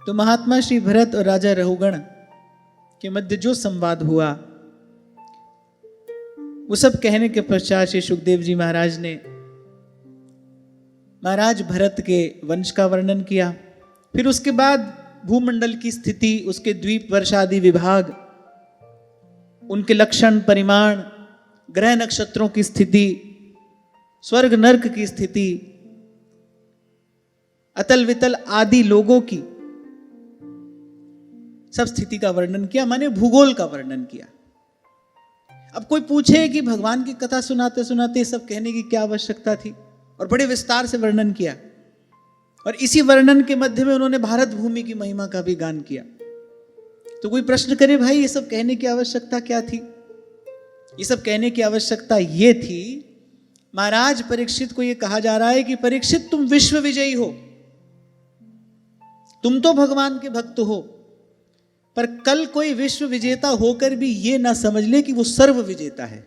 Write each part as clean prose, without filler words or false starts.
तो महात्मा श्री भरत और राजा रहुगण के मध्य जो संवाद हुआ, वो सब कहने के पश्चात श्री सुखदेव जी महाराज ने महाराज भरत के वंश का वर्णन किया। फिर उसके बाद भूमंडल की स्थिति, उसके द्वीप वर्षादि विभाग, उनके लक्षण परिमाण, ग्रह नक्षत्रों की स्थिति, स्वर्ग नर्क की स्थिति, अतल वितल आदि लोगों की सब स्थिति का वर्णन किया, माने भूगोल का वर्णन किया। अब कोई पूछे कि भगवान की कथा सुनाते सुनाते सब कहने की क्या आवश्यकता थी, और बड़े विस्तार से वर्णन किया। और इसी वर्णन के मध्य में उन्होंने भारत भूमि की महिमा का भी गान किया। तो कोई प्रश्न करे, भाई ये सब कहने की आवश्यकता क्या थी? ये सब कहने की आवश्यकता ये थी, महाराज परीक्षित को ये कहा जा रहा है कि परीक्षित तुम विश्व विजयी हो, तुम तो भगवान के भक्त हो, पर कल कोई विश्व विजेता होकर भी ये ना समझ ले कि वो सर्व विजेता है।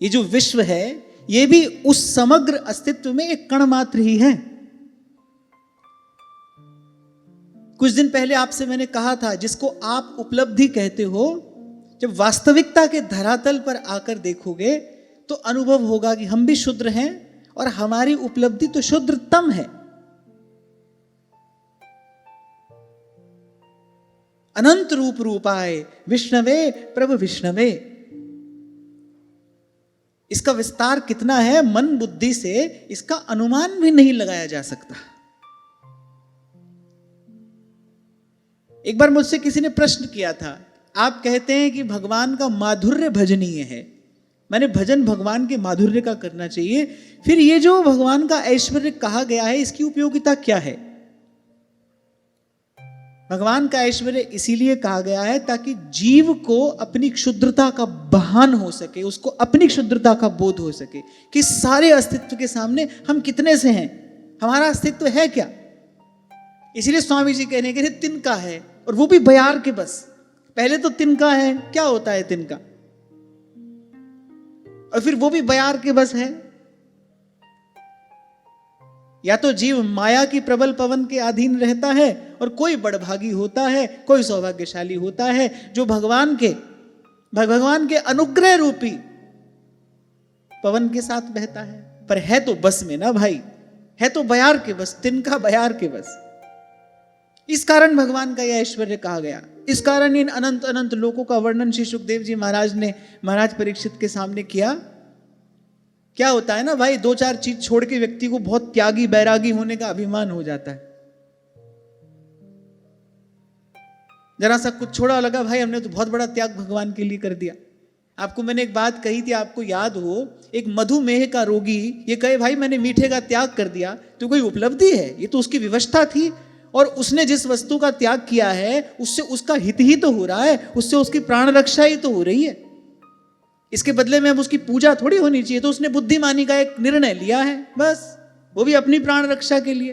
ये जो विश्व है ये भी उस समग्र अस्तित्व में एक कण मात्र ही है। कुछ दिन पहले आपसे मैंने कहा था, जिसको आप उपलब्धि कहते हो, जब वास्तविकता के धरातल पर आकर देखोगे तो अनुभव होगा कि हम भी शूद्र हैं और हमारी उपलब्धि तो शूद्रतम है। अनंत रूप रूपाय विष्णवे प्रभु विष्णवे, इसका विस्तार कितना है, मन बुद्धि से इसका अनुमान भी नहीं लगाया जा सकता। एक बार मुझसे किसी ने प्रश्न किया था, आप कहते हैं कि भगवान का माधुर्य भजनीय है, मैंने भजन भगवान के माधुर्य का करना चाहिए, फिर ये जो भगवान का ऐश्वर्य कहा गया है इसकी उपयोगिता क्या है? भगवान का ऐश्वर्य इसीलिए कहा गया है ताकि जीव को अपनी क्षुद्रता का भान हो सके, उसको अपनी क्षुद्रता का बोध हो सके कि सारे अस्तित्व के सामने हम कितने से हैं, हमारा अस्तित्व है क्या। इसीलिए स्वामी जी कहने के तिनका है, और वो भी बयार के बस। पहले तो तिनका है, क्या होता है तिनका, और फिर वो भी बयार के बस है। या तो जीव माया की प्रबल पवन के अधीन रहता है, और कोई बड़भागी होता है, कोई सौभाग्यशाली होता है जो भगवान के अनुग्रह रूपी पवन के साथ बहता है। पर है तो बस में ना भाई, है तो बयार के बस, तिनका बयार के बस। इस कारण भगवान का यह ऐश्वर्य कहा गया। इस कारण इन अनंत अनंत लोकों का वर्णन श्री सुखदेव जी महाराज ने महाराज परीक्षित के सामने किया। क्या होता है ना भाई, दो चार चीज छोड़ के व्यक्ति को बहुत त्यागी बैरागी होने का अभिमान हो जाता है। जरा सा कुछ छोड़ा, लगा भाई हमने तो बहुत बड़ा त्याग भगवान के लिए कर दिया। आपको मैंने एक बात कही थी, आपको याद हो, एक मधुमेह का रोगी ये कहे भाई मैंने मीठे का त्याग कर दिया, तो कोई उपलब्धि है? ये तो उसकी विवशता थी, और उसने जिस वस्तु का त्याग किया है उससे उसका हित ही तो हो रहा है, उससे उसकी प्राण रक्षा ही तो हो रही है। इसके बदले में अब उसकी पूजा थोड़ी होनी चाहिए। तो उसने बुद्धिमानी का एक निर्णय लिया है, बस, वो भी अपनी प्राण रक्षा के लिए।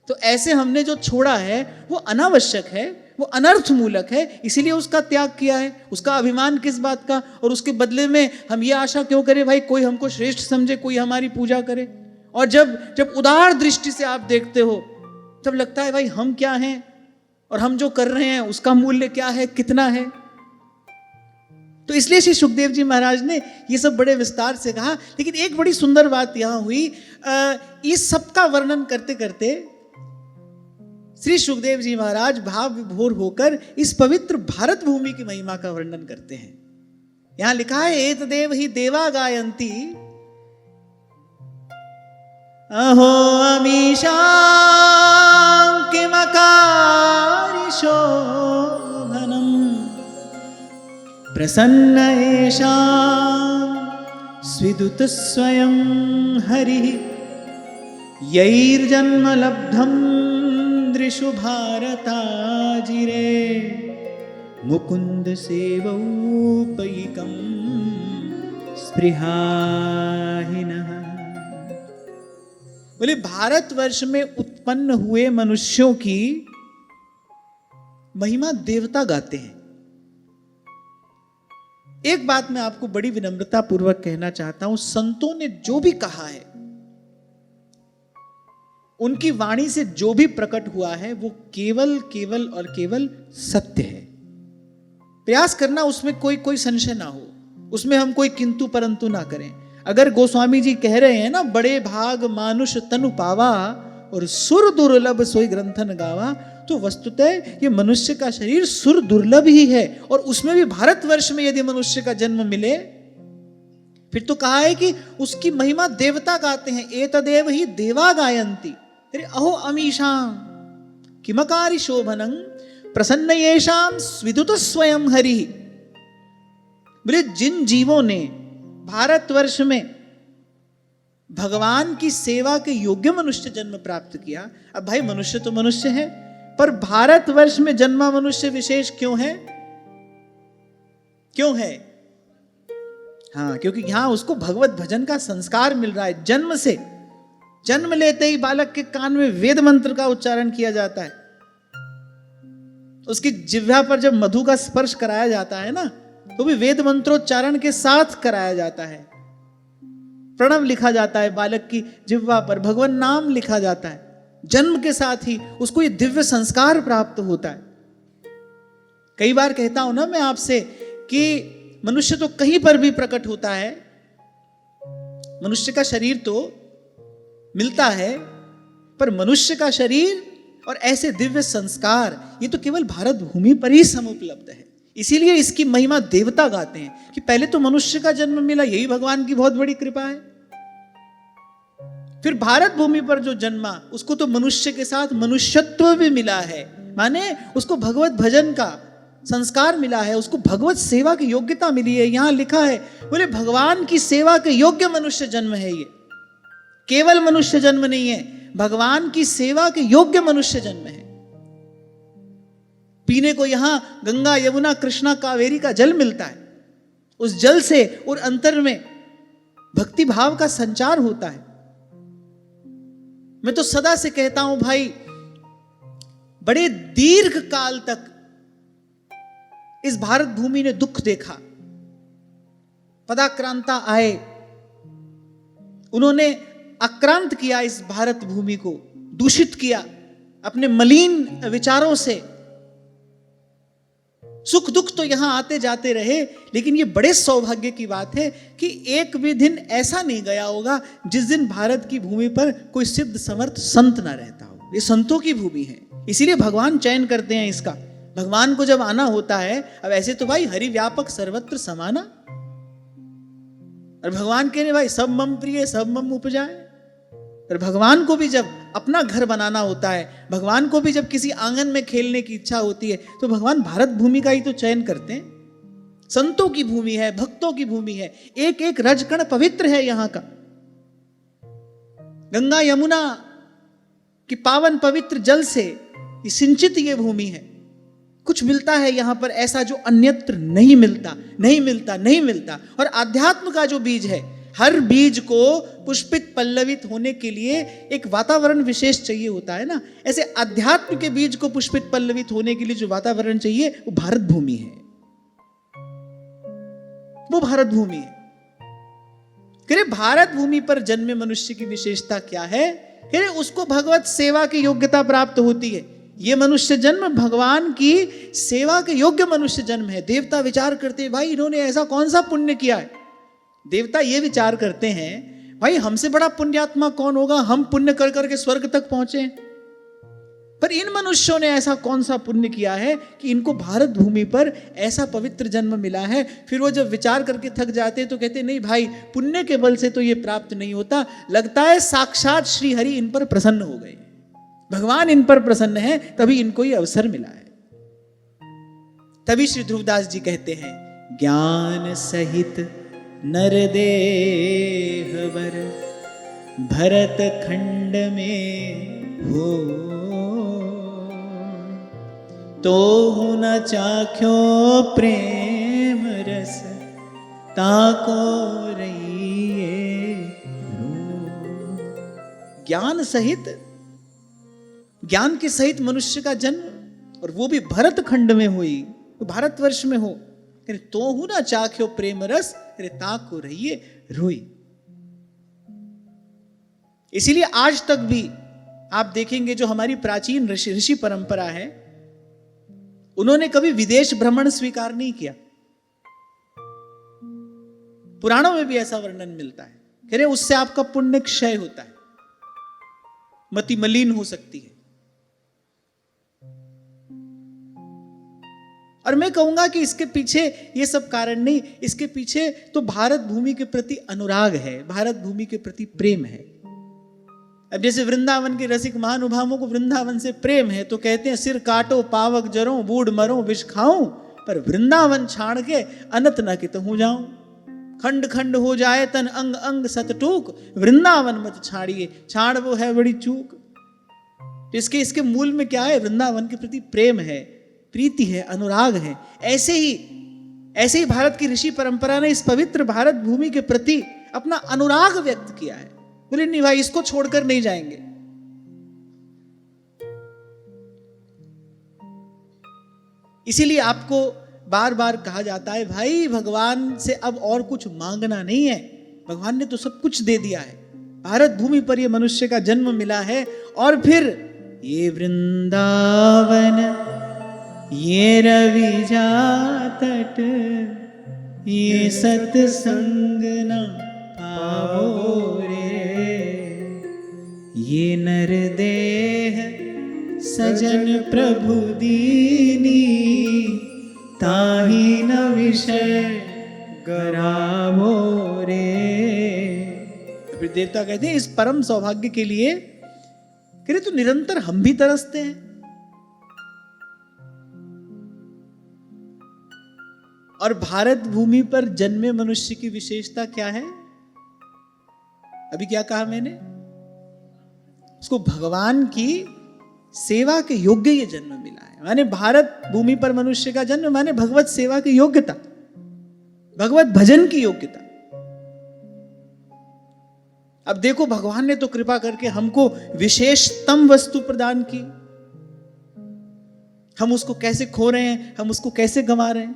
तो ऐसे हमने जो छोड़ा है वो अनावश्यक है, वो अनर्थ मूलक है, इसीलिए उसका त्याग किया है। उसका अभिमान किस बात का? और उसके बदले में हम ये आशा क्यों करें भाई कोई हमको श्रेष्ठ समझे, कोई हमारी पूजा करे। और जब उदार दृष्टि से आप देखते हो तब लगता है भाई हम क्या हैं, और हम जो कर रहे हैं उसका मूल्य क्या है, कितना है। तो इसलिए श्री सुखदेव जी महाराज ने ये सब बड़े विस्तार से कहा। लेकिन एक बड़ी सुंदर बात यहां हुई, इस सब का वर्णन करते करते श्री सुखदेव जी महाराज भाव विभोर होकर इस पवित्र भारत भूमि की महिमा का वर्णन करते हैं। यहां लिखा है, एतदेव ही देवा गायंती अहो अमीशा किमकारि शोभनम् प्रसन्न एषां स्विदुत स्वयं हरिः यैर्जन्म लब्धं दृशु भारताजिरे मुकुंद सेवौपयिकं स्पृहाहिनः। बोले भारतवर्ष में उत्पन्न हुए मनुष्यों की महिमा देवता गाते हैं। एक बात मैं आपको बड़ी विनम्रता पूर्वक कहना चाहता हूं, संतों ने जो भी कहा है उनकी वाणी से जो भी प्रकट हुआ है वो केवल केवल और केवल सत्य है। प्रयास करना उसमें कोई कोई संशय ना हो, उसमें हम कोई किंतु परंतु ना करें। अगर गोस्वामी जी कह रहे हैं ना, बड़े भाग मानुष तनु पावा और सुर दुर्लभ सोई ग्रंथन गावा, तो वस्तुतः ये मनुष्य का शरीर सुर दुर्लभ ही है। और उसमें भी भारतवर्ष में यदि मनुष्य का जन्म मिले, फिर तो कहा है कि उसकी महिमा देवता गाते हैं। एतदेव ही देवा गायंती, अरे अहो अमीशां किमकारी शोभनं प्रसन्न येषां स्विदुत स्वयं हरि। बोले जिन जीवों ने भारतवर्ष में भगवान की सेवा के योग्य मनुष्य जन्म प्राप्त किया, अब भाई मनुष्य तो मनुष्य है, पर भारतवर्ष में जन्मा मनुष्य विशेष क्यों है? क्यों है? हाँ, क्योंकि यहां उसको भगवत भजन का संस्कार मिल रहा है। जन्म से, जन्म लेते ही बालक के कान में वेद मंत्र का उच्चारण किया जाता है। उसकी जिह्वा पर जब मधु का स्पर्श कराया जाता है ना, तो भी वेद मंत्रोच्चारण के साथ कराया जाता है। प्रणव लिखा जाता है बालक की जिह्वा पर, भगवान नाम लिखा जाता है। जन्म के साथ ही उसको ये दिव्य संस्कार प्राप्त होता है। कई बार कहता हूं ना मैं आपसे कि मनुष्य तो कहीं पर भी प्रकट होता है, मनुष्य का शरीर तो मिलता है, पर मनुष्य का शरीर और ऐसे दिव्य संस्कार ये तो केवल भारत भूमि पर ही समुपलब्ध है। इसीलिए इसकी महिमा देवता गाते हैं कि पहले तो मनुष्य का जन्म मिला, यही भगवान की बहुत बड़ी कृपा है। फिर भारत भूमि पर जो जन्मा उसको तो मनुष्य के साथ मनुष्यत्व भी मिला है, माने उसको भगवत भजन का संस्कार मिला है, उसको भगवत सेवा की योग्यता मिली है। यहां लिखा है, बोले भगवान की सेवा के योग्य मनुष्य जन्म है। ये केवल मनुष्य जन्म नहीं है, भगवान की सेवा के योग्य मनुष्य जन्म है। पीने को यहां गंगा यमुना कृष्णा कावेरी का जल मिलता है, उस जल से और अंतर में भक्ति भाव का संचार होता है। मैं तो सदा से कहता हूं भाई, बड़े दीर्घ काल तक इस भारत भूमि ने दुख देखा। पदाक्रांता आए, उन्होंने आक्रांत किया इस भारत भूमि को, दूषित किया अपने मलिन विचारों से। सुख दुख तो यहां आते जाते रहे, लेकिन यह बड़े सौभाग्य की बात है कि एक भी दिन ऐसा नहीं गया होगा जिस दिन भारत की भूमि पर कोई सिद्ध समर्थ संत ना रहता हो। ये संतों की भूमि है, इसीलिए भगवान चयन करते हैं इसका। भगवान को जब आना होता है, अब ऐसे तो भाई हरि व्यापक सर्वत्र समाना, और भगवान कह रहे भाई सब मम प्रिय सब मम उपजाए। और भगवान को भी जब अपना घर बनाना होता है, भगवान को भी जब किसी आंगन में खेलने की इच्छा होती है, तो भगवान भारत भूमि का ही तो चयन करते हैं। संतों की भूमि है, भक्तों की भूमि है, एक एक रजकण पवित्र है यहां का। गंगा यमुना की पावन पवित्र जल से सिंचित ये भूमि है। कुछ मिलता है यहां पर ऐसा जो अन्यत्र नहीं मिलता, नहीं मिलता, नहीं मिलता। और आध्यात्म का जो बीज है, हर बीज को पुष्पित पल्लवित होने के लिए एक वातावरण विशेष चाहिए होता है ना, ऐसे अध्यात्म के बीज को पुष्पित पल्लवित होने के लिए जो वातावरण चाहिए वो भारत भूमि है। वो भारत भूमि है। कह रहे भारत भूमि पर जन्मे मनुष्य की विशेषता क्या है? कह रहे उसको भगवत सेवा की योग्यता प्राप्त होती है। ये मनुष्य जन्म भगवान की सेवा के योग्य मनुष्य जन्म है। देवता विचार करते हैं, भाई इन्होंने ऐसा कौन सा पुण्य किया है। देवता ये विचार करते हैं, भाई हमसे बड़ा पुण्यात्मा कौन होगा, हम पुण्य कर करके स्वर्ग तक पहुंचे। पर इन मनुष्यों ने ऐसा कौन सा पुण्य किया है कि इनको भारत भूमि पर ऐसा पवित्र जन्म मिला है। फिर वो जब विचार करके थक जाते हैं तो कहते नहीं भाई, पुण्य के बल से तो ये प्राप्त नहीं होता, लगता है साक्षात श्री हरि इन पर प्रसन्न हो गए, भगवान इन पर प्रसन्न है, तभी इनको ये अवसर मिला है। तभी श्री ध्रुवदास जी कहते हैं, ज्ञान सहित नरदेह वर भरत खंड में हो, तो न चाख्यो प्रेम रस ताको रहिए। ज्ञान सहित, ज्ञान के सहित मनुष्य का जन्म, और वो भी भरत खंड में हुई, तो भारतवर्ष में हो। तो हूं ना चाख्यो प्रेम रस ताको रहिए रोई। इसीलिए आज तक भी आप देखेंगे जो हमारी प्राचीन ऋषि परंपरा है, उन्होंने कभी विदेश भ्रमण स्वीकार नहीं किया। पुराणों में भी ऐसा वर्णन मिलता है, कह रहे उससे आपका पुण्य क्षय होता है, मति मलिन हो सकती है। और मैं कहूंगा कि इसके पीछे ये सब कारण नहीं, इसके पीछे तो भारत भूमि के प्रति अनुराग है, भारत भूमि के प्रति प्रेम है। अब जैसे वृंदावन के रसिक महानुभावों को वृंदावन से प्रेम है तो कहते हैं सिर काटो पावक जरो बूढ़ मरो विष खाऊं, पर वृंदावन छाड़ के अनत न कित हो जाऊं। खंड खंड हो जाए तन अंग अंग सतटूक, वृंदावन मत छाड़िए छाड़ वो है बड़ी चूक। इसके मूल में क्या है? वृंदावन के प्रति प्रेम है, प्रीति है, अनुराग है। ऐसे ही भारत की ऋषि परंपरा ने इस पवित्र भारत भूमि के प्रति अपना अनुराग व्यक्त किया है। बोले नहीं भाई, इसको छोड़कर नहीं जाएंगे। इसीलिए आपको बार बार कहा जाता है भाई भगवान से अब और कुछ मांगना नहीं है, भगवान ने तो सब कुछ दे दिया है। भारत भूमि पर ये मनुष्य का जन्म मिला है और फिर ये वृंदावन, ये रविजा तट, ये सत्संग न पावो रे, ये नर देह सजन प्रभु दीनी, ताही न विषय गरावो रे। फिर देवता कहते हैं इस परम सौभाग्य के लिए कह रहे तो निरंतर हम भी तरसते हैं। और भारत भूमि पर जन्मे मनुष्य की विशेषता क्या है? अभी क्या कहा मैंने? उसको भगवान की सेवा के योग्य ये जन्म मिला है। माने भारत भूमि पर मनुष्य का जन्म माने भगवत सेवा की योग्यता, भगवत भजन की योग्यता। अब देखो भगवान ने तो कृपा करके हमको विशेषतम वस्तु प्रदान की, हम उसको कैसे खो रहे हैं, हम उसको कैसे गंवा रहे हैं।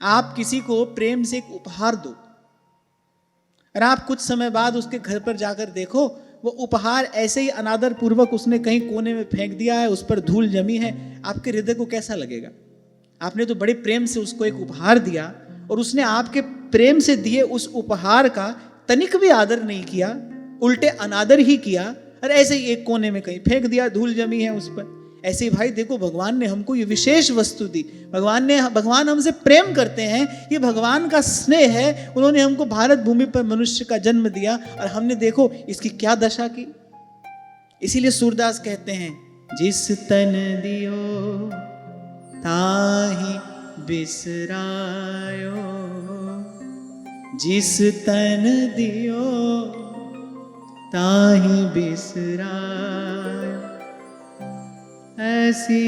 आप किसी को प्रेम से एक उपहार दो और आप कुछ समय बाद उसके घर पर जाकर देखो, वो उपहार ऐसे ही अनादर पूर्वक उसने कहीं कोने में फेंक दिया है, उस पर धूल जमी है, आपके हृदय को कैसा लगेगा? आपने तो बड़े प्रेम से उसको एक उपहार दिया और उसने आपके प्रेम से दिए उस उपहार का तनिक भी आदर नहीं किया, उल्टे अनादर ही किया और ऐसे ही एक कोने में कहीं फेंक दिया, धूल जमी है उस पर। ऐसे ही भाई देखो भगवान ने हमको ये विशेष वस्तु दी, भगवान हमसे प्रेम करते हैं, ये भगवान का स्नेह है। उन्होंने हमको भारत भूमि पर मनुष्य का जन्म दिया और हमने देखो इसकी क्या दशा की। इसीलिए सूरदास कहते हैं जिस तन दियो ताहि बिसरायो, जिस तन दियो ताहि बिसरायो, ऐसी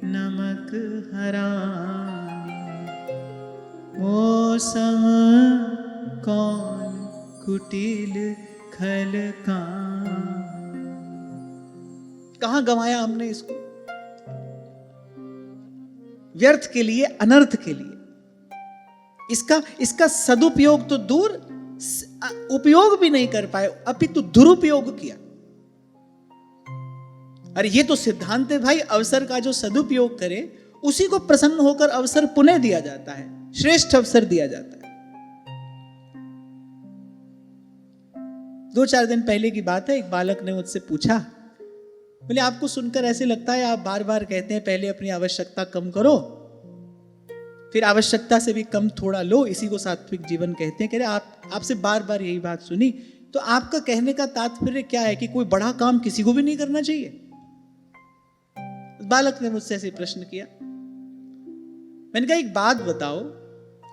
नमक हरामी मौसम कौन कुटिल खल का। कहां गंवाया हमने इसको? व्यर्थ के लिए, अनर्थ के लिए। इसका सदुपयोग तो दूर, उपयोग भी नहीं कर पाए, अपितु दुरुपयोग किया। अरे ये तो सिद्धांत है भाई, अवसर का जो सदुपयोग करे उसी को प्रसन्न होकर अवसर पुनः दिया जाता है, श्रेष्ठ अवसर दिया जाता है। 2-4 दिन पहले की बात है, एक बालक ने मुझसे पूछा, बोले आपको सुनकर ऐसे लगता है आप बार बार कहते हैं पहले अपनी आवश्यकता कम करो, फिर आवश्यकता से भी कम थोड़ा लो, इसी को सात्विक जीवन कहते हैं। कह रहे आपसे बार बार यही बात सुनी, तो आपका कहने का तात्पर्य क्या है कि कोई बड़ा काम किसी को भी नहीं करना चाहिए? बालक ने मुझसे ऐसे प्रश्न किया। मैंने कहा एक बात बताओ,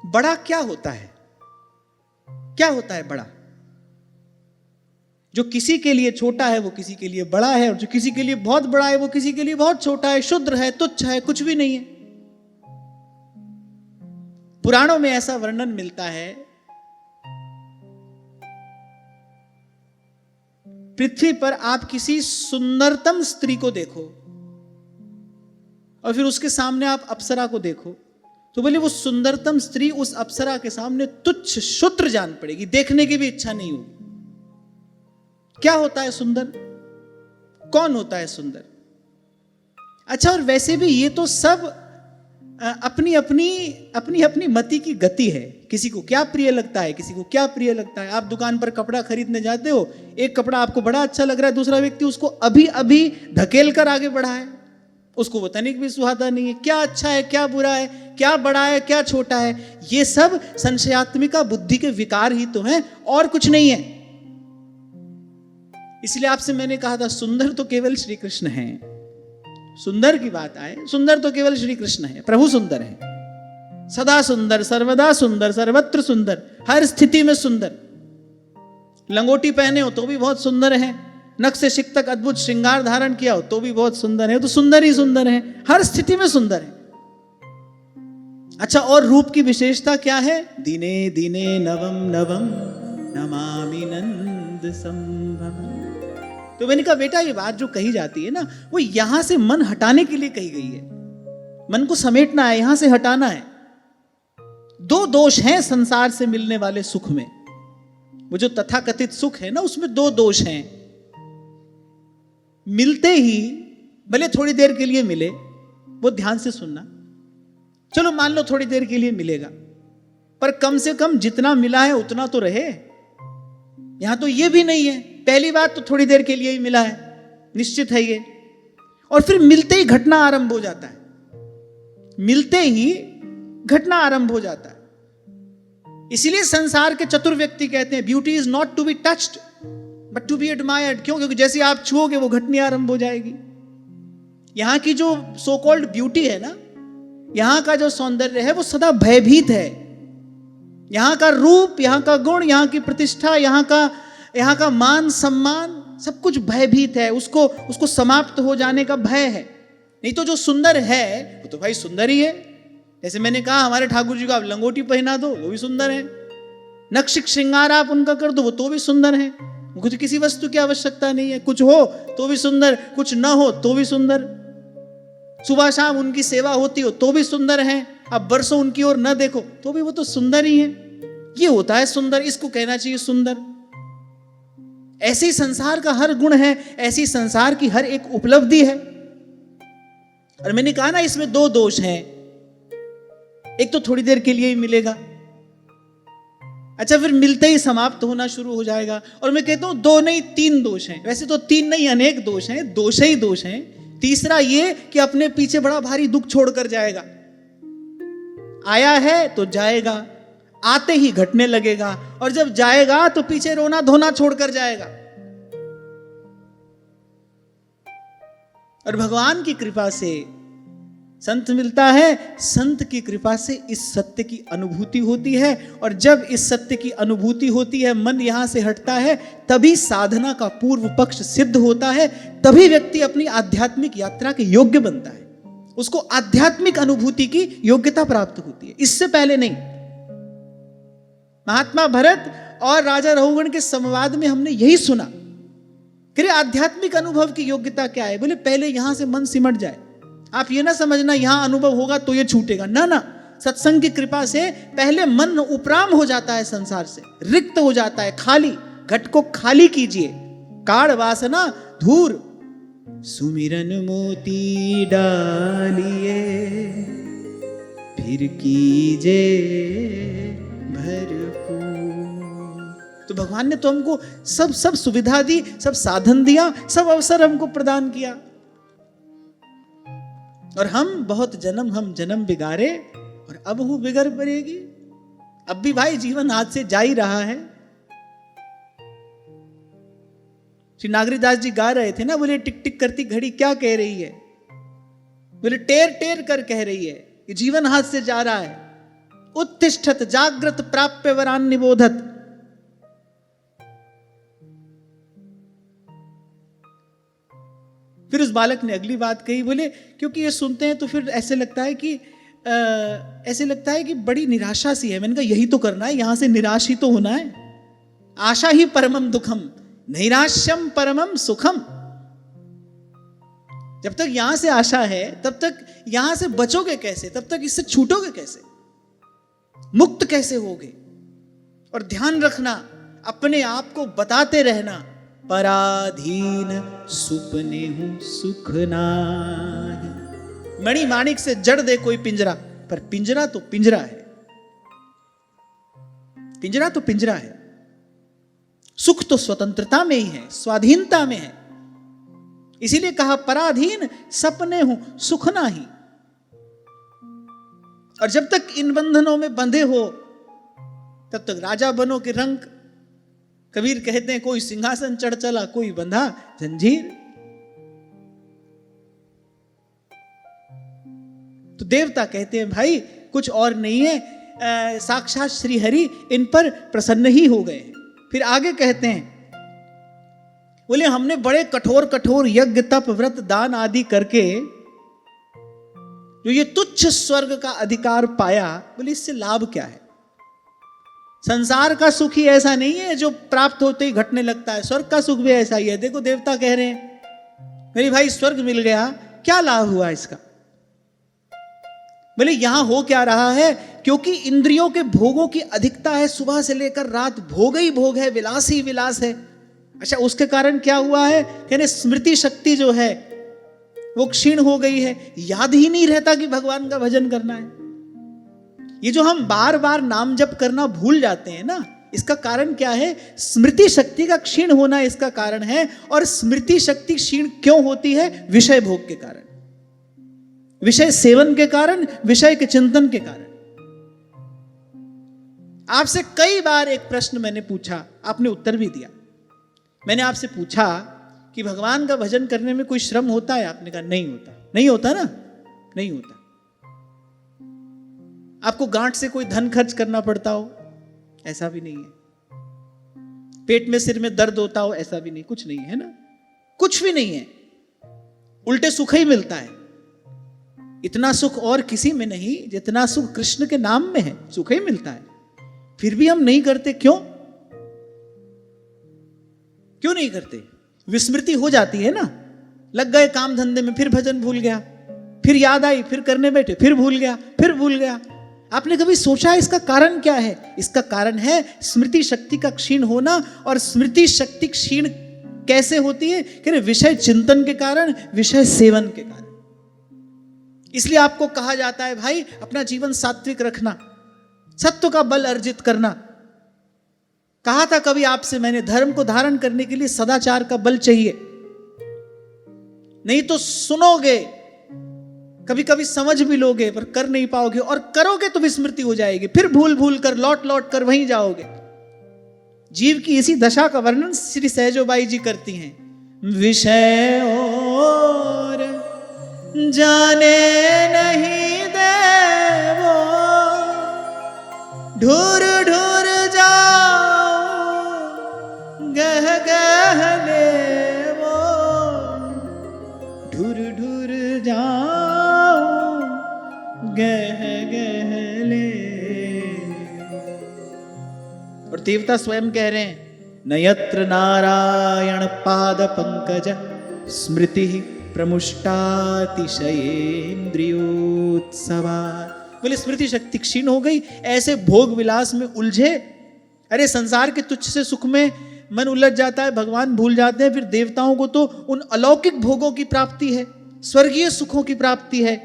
बड़ा क्या होता है? क्या होता है बड़ा? जो किसी के लिए छोटा है वो किसी के लिए बड़ा है, और जो किसी के लिए बहुत बड़ा है वो किसी के लिए बहुत छोटा है, क्षुद्र है, तुच्छ है, कुछ भी नहीं है। पुराणों में ऐसा वर्णन मिलता है, पृथ्वी पर आप किसी सुंदरतम स्त्री को देखो और फिर उसके सामने आप अप्सरा को देखो, तो बोले वो सुंदरतम स्त्री उस अप्सरा के सामने तुच्छ क्षुद्र जान पड़ेगी, देखने की भी इच्छा नहीं होगी। क्या होता है सुंदर? कौन होता है सुंदर? अच्छा, और वैसे भी ये तो सब अपनी अपनी मति की गति है। किसी को क्या प्रिय लगता है, किसी को क्या प्रिय लगता है। आप दुकान पर कपड़ा खरीदने जाते हो, एक कपड़ा आपको बड़ा अच्छा लग रहा है, दूसरा व्यक्ति उसको अभी अभी धकेल कर आगे बढ़ा है, उसको वो तनिक भी सुहाता नहीं है। क्या अच्छा है, क्या बुरा है, क्या बड़ा है, क्या छोटा है, ये सब संशयात्मिका बुद्धि के विकार ही तो हैं, और कुछ नहीं है। इसलिए आपसे मैंने कहा था सुंदर तो केवल श्री कृष्ण है। सुंदर की बात आए, सुंदर तो केवल श्री कृष्ण है, प्रभु सुंदर है, सदा सुंदर, सर्वदा सुंदर, सर्वत्र सुंदर, हर स्थिति में सुंदर। लंगोटी पहने हो तो भी बहुत सुंदर है, नख से शिक तक अद्भुत श्रृंगार धारण किया हो तो भी बहुत सुंदर है, तो सुंदर ही सुंदर है, हर स्थिति में सुंदर है। अच्छा, और रूप की विशेषता क्या है? दिने दिने नवम नवम नमामि नंद संभवम। तो मैंने कहा बेटा, ये बात जो कही जाती है ना, वो यहां से मन हटाने के लिए कही गई है। मन को समेटना है, यहां से हटाना है। दो दोष हैं संसार से मिलने वाले सुख में। वो जो तथाकथित सुख है ना, उसमें दो दोष हैं। मिलते ही भले थोड़ी देर के लिए मिले, वो ध्यान से सुनना, चलो मान लो थोड़ी देर के लिए मिलेगा, पर कम से कम जितना मिला है उतना तो रहे। यहां तो ये भी नहीं है, पहली बात तो थोड़ी देर के लिए ही मिला है, निश्चित है ये, और फिर मिलते ही घटना आरंभ हो जाता है, मिलते ही घटना आरंभ हो जाता है। इसलिए संसार के चतुर व्यक्ति कहते हैं beauty is not to be touched but to be admired. क्यों? क्योंकि जैसे आप छुओगे वो घटनी आरंभ हो जाएगी। यहां की जो सो कॉल्ड ब्यूटी है ना, यहां का जो सौंदर्य है वो सदा भयभीत है। यहां का रूप, यहां का गुण, यहां की प्रतिष्ठा, यहां का मान सम्मान, सब कुछ भयभीत है। उसको समाप्त हो जाने का भय है। नहीं तो जो सुंदर है वो तो भाई सुंदर ही है। जैसे मैंने कहा, हमारे ठाकुर जी को आप लंगोटी पहना दो वो भी सुंदर है, नक्शिक श्रृंगार आप उनका कर दो वो तो भी सुंदर है। कुछ किसी वस्तु की आवश्यकता नहीं है, कुछ हो तो भी सुंदर, कुछ ना हो तो भी सुंदर, सुबह शाम उनकी सेवा होती हो तो भी सुंदर है, अब बरसों उनकी ओर न देखो तो भी वो तो सुंदर ही है। ये होता है सुंदर, इसको कहना चाहिए सुंदर। ऐसे ही संसार का हर गुण है, ऐसी संसार की हर एक उपलब्धि है। और मैंने कहा ना, इसमें दो दोष हैं, एक तो थोड़ी देर के लिए ही मिलेगा, अच्छा फिर मिलते ही समाप्त होना शुरू हो जाएगा। और मैं कहता हूं दो नहीं तीन दोष हैं, वैसे तो तीन नहीं अनेक दोष हैं, दोष ही दोष हैं। तीसरा ये कि अपने पीछे बड़ा भारी दुख छोड़कर जाएगा। आया है तो जाएगा, आते ही घटने लगेगा, और जब जाएगा तो पीछे रोना धोना छोड़कर जाएगा। और भगवान की कृपा से संत मिलता है, संत की कृपा से इस सत्य की अनुभूति होती है, और जब इस सत्य की अनुभूति होती है, मन यहां से हटता है, तभी साधना का पूर्व पक्ष सिद्ध होता है, तभी व्यक्ति अपनी आध्यात्मिक यात्रा के योग्य बनता है, उसको आध्यात्मिक अनुभूति की योग्यता प्राप्त होती है, इससे पहले नहीं। महात्मा भरत और राजा रघुगण के संवाद में हमने यही सुना कि आध्यात्मिक अनुभव की योग्यता क्या है। बोले पहले यहां से मन सिमट जाए। आप ये ना समझना यहां अनुभव होगा तो ये छूटेगा, ना ना, सत्संग की कृपा से पहले मन उपराम हो जाता है, संसार से रिक्त हो जाता है, खाली, घट को खाली कीजिए, काढ़ वासना धूर, सुमिरन मोती डालिए फिर कीजे भरपूर। तो भगवान ने तो हमको सब सुविधा दी, सब साधन दिया, सब अवसर हमको प्रदान किया, और हम बहुत हम जन्म बिगाड़े, और अब वो बिगड़ पड़ेगी। अब भी भाई जीवन हाथ से जा ही रहा है। श्री नागरीदास जी गा रहे थे ना, बोले टिक टिक करती घड़ी क्या कह रही है, बोले टेर टेर कर कह रही है कि जीवन हाथ से जा रहा है। उत्तिष्ठत जागृत प्राप्य वरान निबोधत। फिर उस बालक ने अगली बात कही, बोले क्योंकि ये सुनते हैं तो फिर ऐसे लगता है कि बड़ी निराशा सी है। मैंने कहा यही तो करना है, यहां से निराश ही तो होना है। आशा ही परमम दुखम नैराश्यम परमम सुखम। जब तक यहां से आशा है तब तक यहां से बचोगे कैसे, तब तक इससे छूटोगे कैसे, मुक्त कैसे होगे। और ध्यान रखना, अपने आप को बताते रहना पराधीन सुपने हूं सुख नाही। मणि माणिक से जड़ दे कोई पिंजरा, पर पिंजरा तो पिंजरा है, पिंजरा तो पिंजरा है। सुख तो स्वतंत्रता में ही है, स्वाधीनता में है। इसीलिए कहा पराधीन सपने हूं सुख नाही। और जब तक इन बंधनों में बंधे हो तब तक राजा बनो के रंग। कबीर कहते हैं कोई सिंहासन चढ़ चला, कोई बंधा जंजीर। तो देवता कहते हैं भाई कुछ और नहीं है, साक्षात श्री हरि इन पर प्रसन्न ही हो गए। फिर आगे कहते हैं, बोले हमने बड़े कठोर कठोर यज्ञ तप व्रत दान आदि करके जो ये तुच्छ स्वर्ग का अधिकार पाया, बोले इससे लाभ क्या है? संसार का सुख ही ऐसा नहीं है जो प्राप्त होते ही घटने लगता है, स्वर्ग का सुख भी ऐसा ही है। देखो देवता कह रहे हैं मेरे भाई स्वर्ग मिल गया, क्या लाभ हुआ इसका? बोले यहां हो क्या रहा है, क्योंकि इंद्रियों के भोगों की अधिकता है, सुबह से लेकर रात भोग ही भोग है, विलास ही विलास है। अच्छा उसके कारण क्या हुआ है, कहने स्मृति शक्ति जो है वो क्षीण हो गई है, याद ही नहीं रहता कि भगवान का भजन करना है। ये जो हम बार बार नाम जप करना भूल जाते हैं ना, इसका कारण क्या है? स्मृति शक्ति का क्षीण होना इसका कारण है। और स्मृति शक्ति क्षीण क्यों होती है? विषय भोग के कारण, विषय सेवन के कारण, विषय के चिंतन के कारण। आपसे कई बार एक प्रश्न मैंने पूछा, आपने उत्तर भी दिया। मैंने आपसे पूछा कि भगवान का भजन करने में कोई श्रम होता है? आपने कहा नहीं होता। नहीं होता ना, नहीं होता। आपको गांठ से कोई धन खर्च करना पड़ता हो? ऐसा भी नहीं है। पेट में सिर में दर्द होता हो? ऐसा भी नहीं, कुछ नहीं है ना, कुछ भी नहीं है। उल्टे सुख ही मिलता है। इतना सुख और किसी में नहीं जितना सुख कृष्ण के नाम में है, सुख ही मिलता है। फिर भी हम नहीं करते, क्यों? क्यों नहीं करते? विस्मृति हो जाती है ना, लग गए काम धंधे में, फिर भजन भूल गया, फिर याद आई, फिर करने बैठे, फिर भूल गया, फिर भूल गया। आपने कभी सोचा इसका कारण क्या है? इसका कारण है स्मृति शक्ति का क्षीण होना। और स्मृति शक्ति क्षीण कैसे होती है? कि विषय चिंतन के कारण, विषय सेवन के कारण। इसलिए आपको कहा जाता है भाई अपना जीवन सात्विक रखना, सत्व का बल अर्जित करना। कहा था कभी आपसे मैंने, धर्म को धारण करने के लिए सदाचार का बल चाहिए। नहीं तो सुनोगे, कभी कभी समझ भी लोगे पर कर नहीं पाओगे, और करोगे तो विस्मृति हो जाएगी, फिर भूल भूल कर लौट लौट कर वहीं जाओगे। जीव की इसी दशा का वर्णन श्री सहजोबाई जी करती हैं। विषय और जाने नहीं दे वो, ढूर ढूर जाओ गह गह ले वो, ढूर ढूर जाओ गह गह ले। और देवता स्वयं कह रहे हैं, नयत्र नारायण पाद पंकज स्मृति प्रमुष्टातिशयेन्द्रियोत्सवा। बोले स्मृति शक्ति क्षीण हो गई, ऐसे भोग विलास में उलझे। अरे संसार के तुच्छ से सुख में मन उलझ जाता है, भगवान भूल जाते हैं। फिर देवताओं को तो उन अलौकिक भोगों की प्राप्ति है, स्वर्गीय सुखों की प्राप्ति है।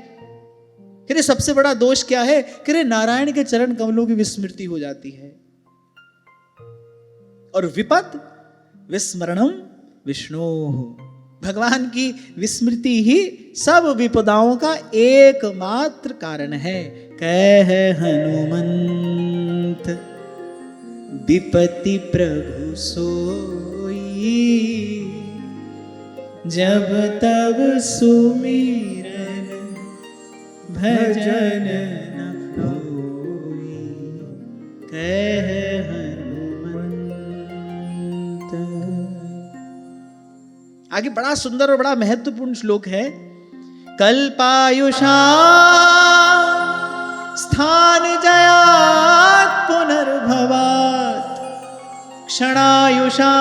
कि सबसे बड़ा दोष क्या है? कि नारायण के चरण कमलों की विस्मृति हो जाती है। और विपद विस्मरणम विष्णोः, भगवान की विस्मृति ही सब विपदाओं का एकमात्र कारण है। कह हनुमंत विपत्ति प्रभु सोई, जब तब सुमिरन भजन न होई। कह हनुमंत। आगे बड़ा सुंदर और बड़ा महत्वपूर्ण श्लोक है। कल्पायुषा स्थान जयात् पुनर्भवात्, क्षणायुषा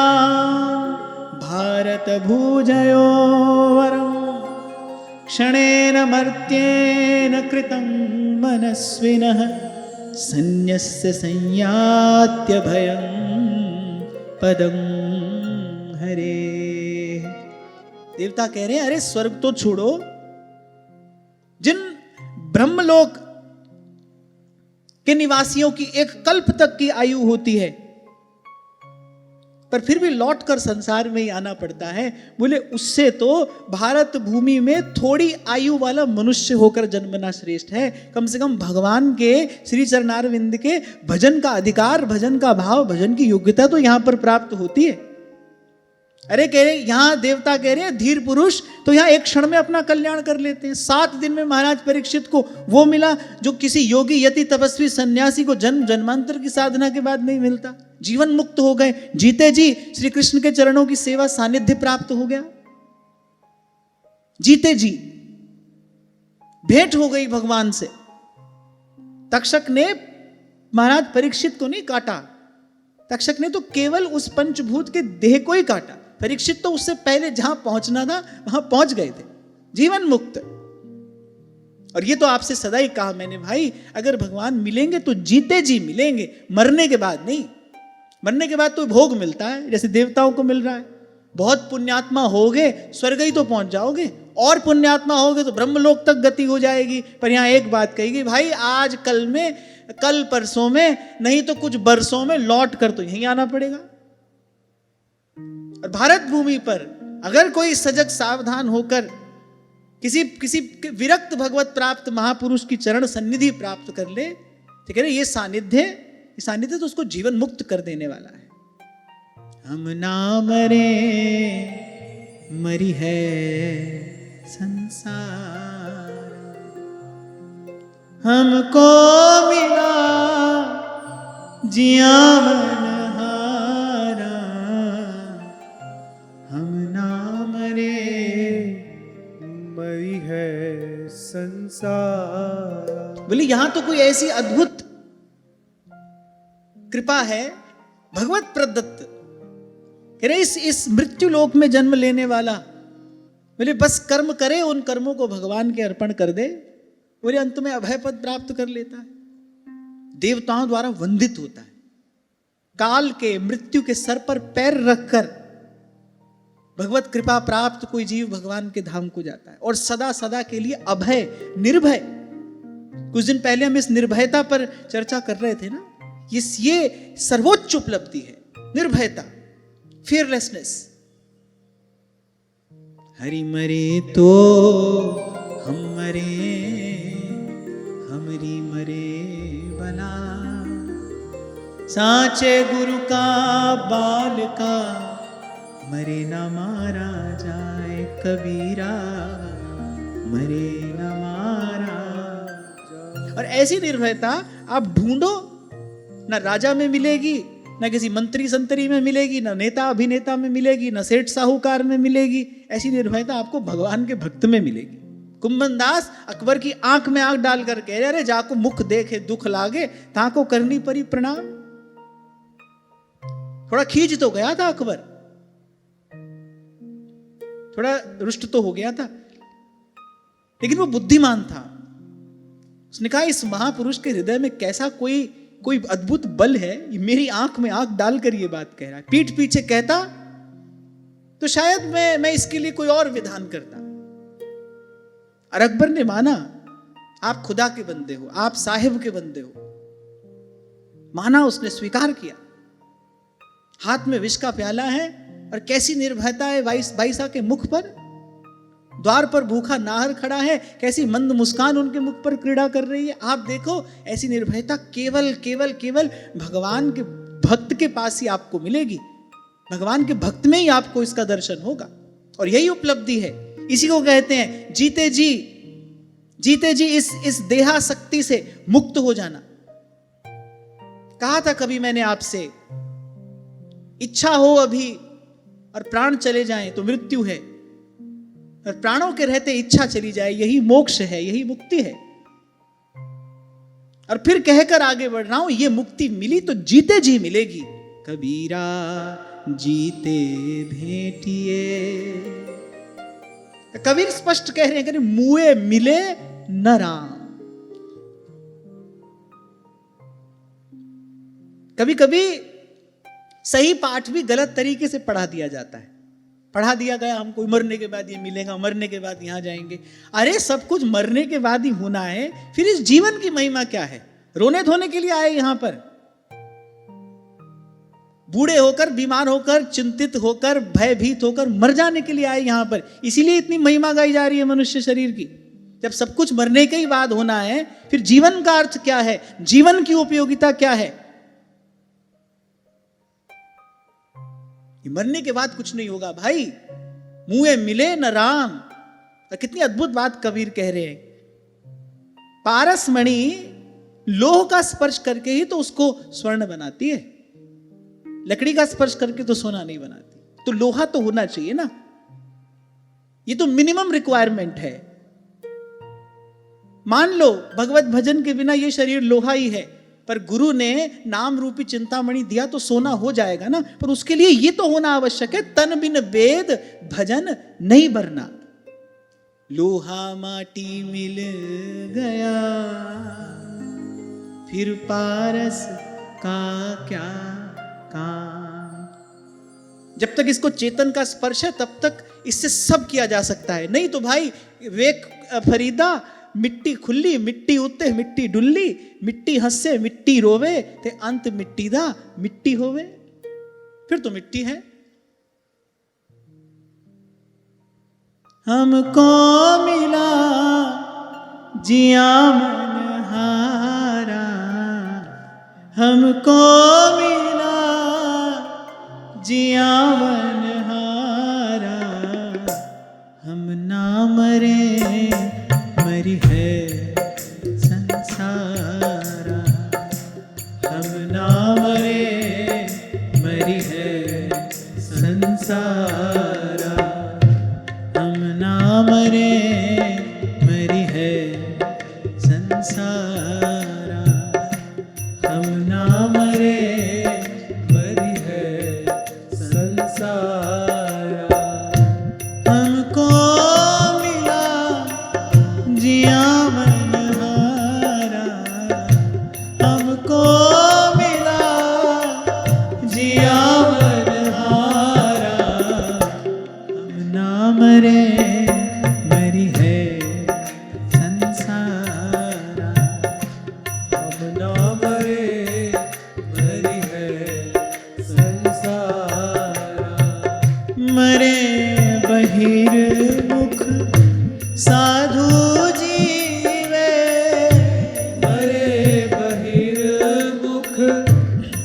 भारत भूजयो वरम्, क्षणेन मर्त्येन कृतं मनस्विनः, संन्यस्य संयात्य भयं पदं हरे। देवता कह रहे हैं अरे स्वर्ग तो छोड़ो, जिन ब्रह्मलोक के निवासियों की एक कल्प तक की आयु होती है, पर फिर भी लौट कर संसार में ही आना पड़ता है, बोले उससे तो भारत भूमि में थोड़ी आयु वाला मनुष्य होकर जन्मना श्रेष्ठ है। कम से कम भगवान के श्री चरणारविंद के भजन का अधिकार, भजन का भाव, भजन की योग्यता तो यहां पर प्राप्त होती है। अरे कह रहे यहां देवता कह रहे हैं धीर पुरुष तो यहां एक क्षण में अपना कल्याण कर लेते हैं। 7 दिन में महाराज परीक्षित को वो मिला जो किसी योगी यति तपस्वी सन्यासी को जन्म जन्मांतर की साधना के बाद नहीं मिलता। जीवन मुक्त हो गए, जीते जी श्री कृष्ण के चरणों की सेवा सानिध्य प्राप्त हो गया, जीते जी भेंट हो गई भगवान से। तक्षक ने महाराज परीक्षित को नहीं काटा, तक्षक ने तो केवल उस पंचभूत के देह को ही काटा। परीक्षित तो उससे पहले जहां पहुंचना था वहां पहुंच गए थे, जीवन मुक्त। और ये तो आपसे सदा ही कहा मैंने, भाई अगर भगवान मिलेंगे तो जीते जी मिलेंगे, मरने के बाद नहीं। मरने के बाद तो भोग मिलता है जैसे देवताओं को मिल रहा है। बहुत पुण्यात्मा होगे स्वर्ग ही तो पहुंच जाओगे, और पुण्यात्मा होगे तो ब्रह्मलोक तक गति हो जाएगी। पर यहां एक बात कही भाई आज कल में, कल परसों में, नहीं तो कुछ बरसों में लौट कर तो यहीं आना पड़ेगा। और भारत भूमि पर अगर कोई सजग सावधान होकर किसी विरक्त भगवत प्राप्त महापुरुष की चरण सन्निधि प्राप्त कर ले, तो कह रहे ये सानिध्य तो उसको जीवन मुक्त कर देने वाला है। हम ना मरे मरी है संसार, हमको मिला जिया मनहारा, हम ना मरे मरी है संसार। बोले यहां तो कोई ऐसी अद्भुत कृपा है भगवत प्रदत्त, कह रहे इस मृत्यु लोक में जन्म लेने वाला, बोले बस कर्म करे, उन कर्मों को भगवान के अर्पण कर दे, बोले अंत में अभय पद प्राप्त कर लेता है, देवताओं द्वारा वंदित होता है। काल के मृत्यु के सर पर पैर रखकर भगवत कृपा प्राप्त कोई जीव भगवान के धाम को जाता है, और सदा सदा के लिए अभय निर्भय। कुछ दिन पहले हम इस निर्भयता पर चर्चा कर रहे थे ना, ये सर्वोच्च उपलब्धि है, निर्भयता, फियरलेसनेस। हरि मरे तो हम मरे, हमरी मरे बला, साचे गुरु का बाल का मरे न मारा जाए, कबीरा मरे न मारा जाए। और ऐसी निर्भयता आप ढूंढो, ना राजा में मिलेगी, ना किसी मंत्री संतरी में मिलेगी, ना नेता अभिनेता में मिलेगी, ना सेठ साहूकार में मिलेगी। ऐसी निर्भयता आपको भगवान के भक्त में मिलेगी। कुंभन दास अकबर की आंख में आंख डालकर कह रहे जाको मुख देखे दुख लागे, ताको करनी पड़ी प्रणाम। थोड़ा खींच तो गया था अकबर, थोड़ा रुष्ट तो हो गया था, लेकिन वो बुद्धिमान था। उसने कहा इस महापुरुष के हृदय में कैसा कोई अद्भुत बल है, ये मेरी आंख में आंख डालकर ये बात कह रहा है। पीठ पीछे कहता तो शायद मैं इसके लिए कोई और विधान करता। और अकबर ने माना, आप खुदा के बंदे हो, आप साहिब के बंदे हो, माना, उसने स्वीकार किया। हाथ में विष का प्याला है और कैसी निर्भयता है बाईसा के मुख पर। द्वार पर भूखा नाहर खड़ा है, कैसी मंद मुस्कान उनके मुख पर क्रीड़ा कर रही है। आप देखो ऐसी निर्भयता केवल केवल केवल भगवान के भक्त के पास ही आपको मिलेगी, भगवान के भक्त में ही आपको इसका दर्शन होगा। और यही उपलब्धि है, इसी को कहते हैं जीते जी इस देहासक्ति से मुक्त हो जाना। कहा था कभी मैंने आपसे, इच्छा हो अभी और प्राण चले जाएं तो मृत्यु है, और प्राणों के रहते इच्छा चली जाए यही मोक्ष है, यही मुक्ति है। और फिर कहकर आगे बढ़ रहा हूं, ये मुक्ति मिली तो जीते जी मिलेगी। कबीरा जीते भेंटिए, कबीर स्पष्ट कह रहे हैं कि मुए मिले न राम। कभी कभी सही पाठ भी गलत तरीके से पढ़ा दिया जाता है। पढ़ा दिया गया हमको, मरने के बाद ये मिलेगा, मरने के बाद यहां जाएंगे। अरे सब कुछ मरने के बाद ही होना है, फिर इस जीवन की महिमा क्या है? रोने धोने के लिए आए यहां पर? बूढ़े होकर, बीमार होकर, चिंतित होकर, भयभीत होकर मर जाने के लिए आए यहां पर। इसीलिए इतनी महिमा गाई जा रही है मनुष्य शरीर की। जब सब कुछ मरने के ही बाद होना है, फिर जीवन का अर्थ क्या है? जीवन की उपयोगिता क्या है? मरने के बाद कुछ नहीं होगा भाई। मुँहे मिले न राम। और कितनी अद्भुत बात कबीर कह रहे हैं। पारस मणि लोह का स्पर्श करके ही तो उसको स्वर्ण बनाती है, लकड़ी का स्पर्श करके तो सोना नहीं बनाती। तो लोहा तो होना चाहिए ना, ये तो मिनिमम रिक्वायरमेंट है। मान लो भगवत भजन के बिना ये शरीर लोहा ही है, पर गुरु ने नाम रूपी चिंतामणि दिया तो सोना हो जाएगा ना। पर उसके लिए ये तो होना आवश्यक है, तन बिन वेद भजन नहीं बरना। लोहा माटी मिल गया, फिर पारस का क्या काम। जब तक इसको चेतन का स्पर्श है तब तक इससे सब किया जा सकता है। नहीं तो भाई वेक फरीदा, मिट्टी खुली मिट्टी उत्ते मिट्टी डुल्ली, मिट्टी हंसे मिट्टी रोवे, ते अंत मिट्टी दा मिट्टी होवे। फिर तो मिट्टी है। हमको मिला जिया मन हारा, हमको मिला जिया मन हारा। हम ना मरे मरी है संसारा, हम ना मरे मरी है संसारा। हम ना मरे मरी है संसारा, हम ना मरे मरी है संसारा। हमको मिला जिया मन हारा, हमको मिला जिया मन हारा। हम ना मरे मरी है संसारा, हम ना मरे मरी है संसारा। मरे बहिर्मुख साधु जीवे, मरे बहिर्मुख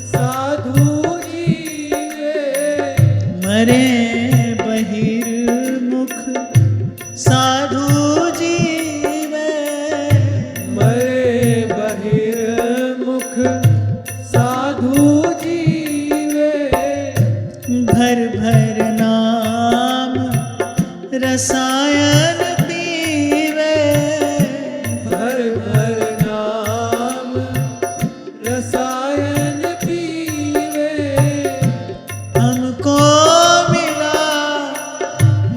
साधु जीवे, मरे बहिर्मुख साधु जीवे, मरे बहिर्मुख साधु जीवे। भर भर नाम रसायन पीवे, भर भर नाम रसायन पीवे। हमको मिला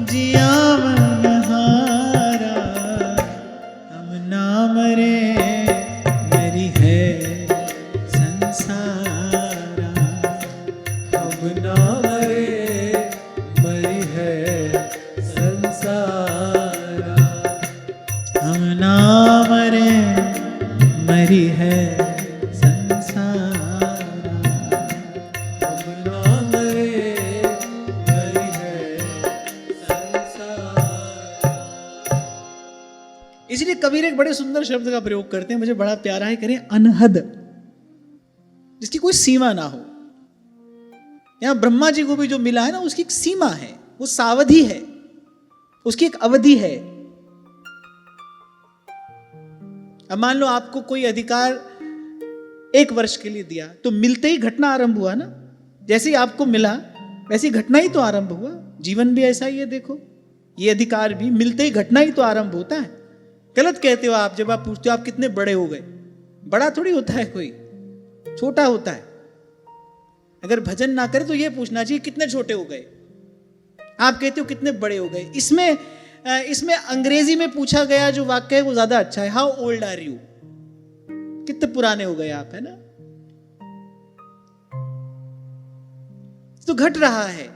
जिया मन हारा, हम ना मरे मरी है संसारा, हम ना मरे मरी है संसारा। हम ना मरे मरी है संसारा, हम ना मरे मरी है संसारा। इसलिए कबीर एक बड़े सुंदर शब्द का प्रयोग करते हैं, मुझे बड़ा प्यारा है, करें अनहद, जिसकी कोई सीमा ना हो। यहां ब्रह्मा जी को भी जो मिला है ना, उसकी एक सीमा है, वो सावधि है, उसकी एक अवधि है। अब मान लो आपको कोई अधिकार 1 वर्ष के लिए दिया, तो मिलते ही घटना आरंभ हुआ ना। जैसे ही आपको मिला वैसी घटना ही तो आरंभ हुआ। जीवन भी ऐसा ही है। देखो ये अधिकार भी मिलते ही घटना ही तो आरंभ होता है। गलत कहते हो आप जब आप पूछते हो आप कितने बड़े हो गए। बड़ा थोड़ी होता है कोई, छोटा होता है। अगर भजन ना करे तो ये पूछना चाहिए कितने छोटे हो गए। आप कहते हो कितने बड़े हो गए। इसमें अंग्रेजी में पूछा गया जो वाक्य है वो ज्यादा अच्छा है। हाउ ओल्ड आर यू, कितने पुराने हो गए आप, है ना। तो घट रहा है।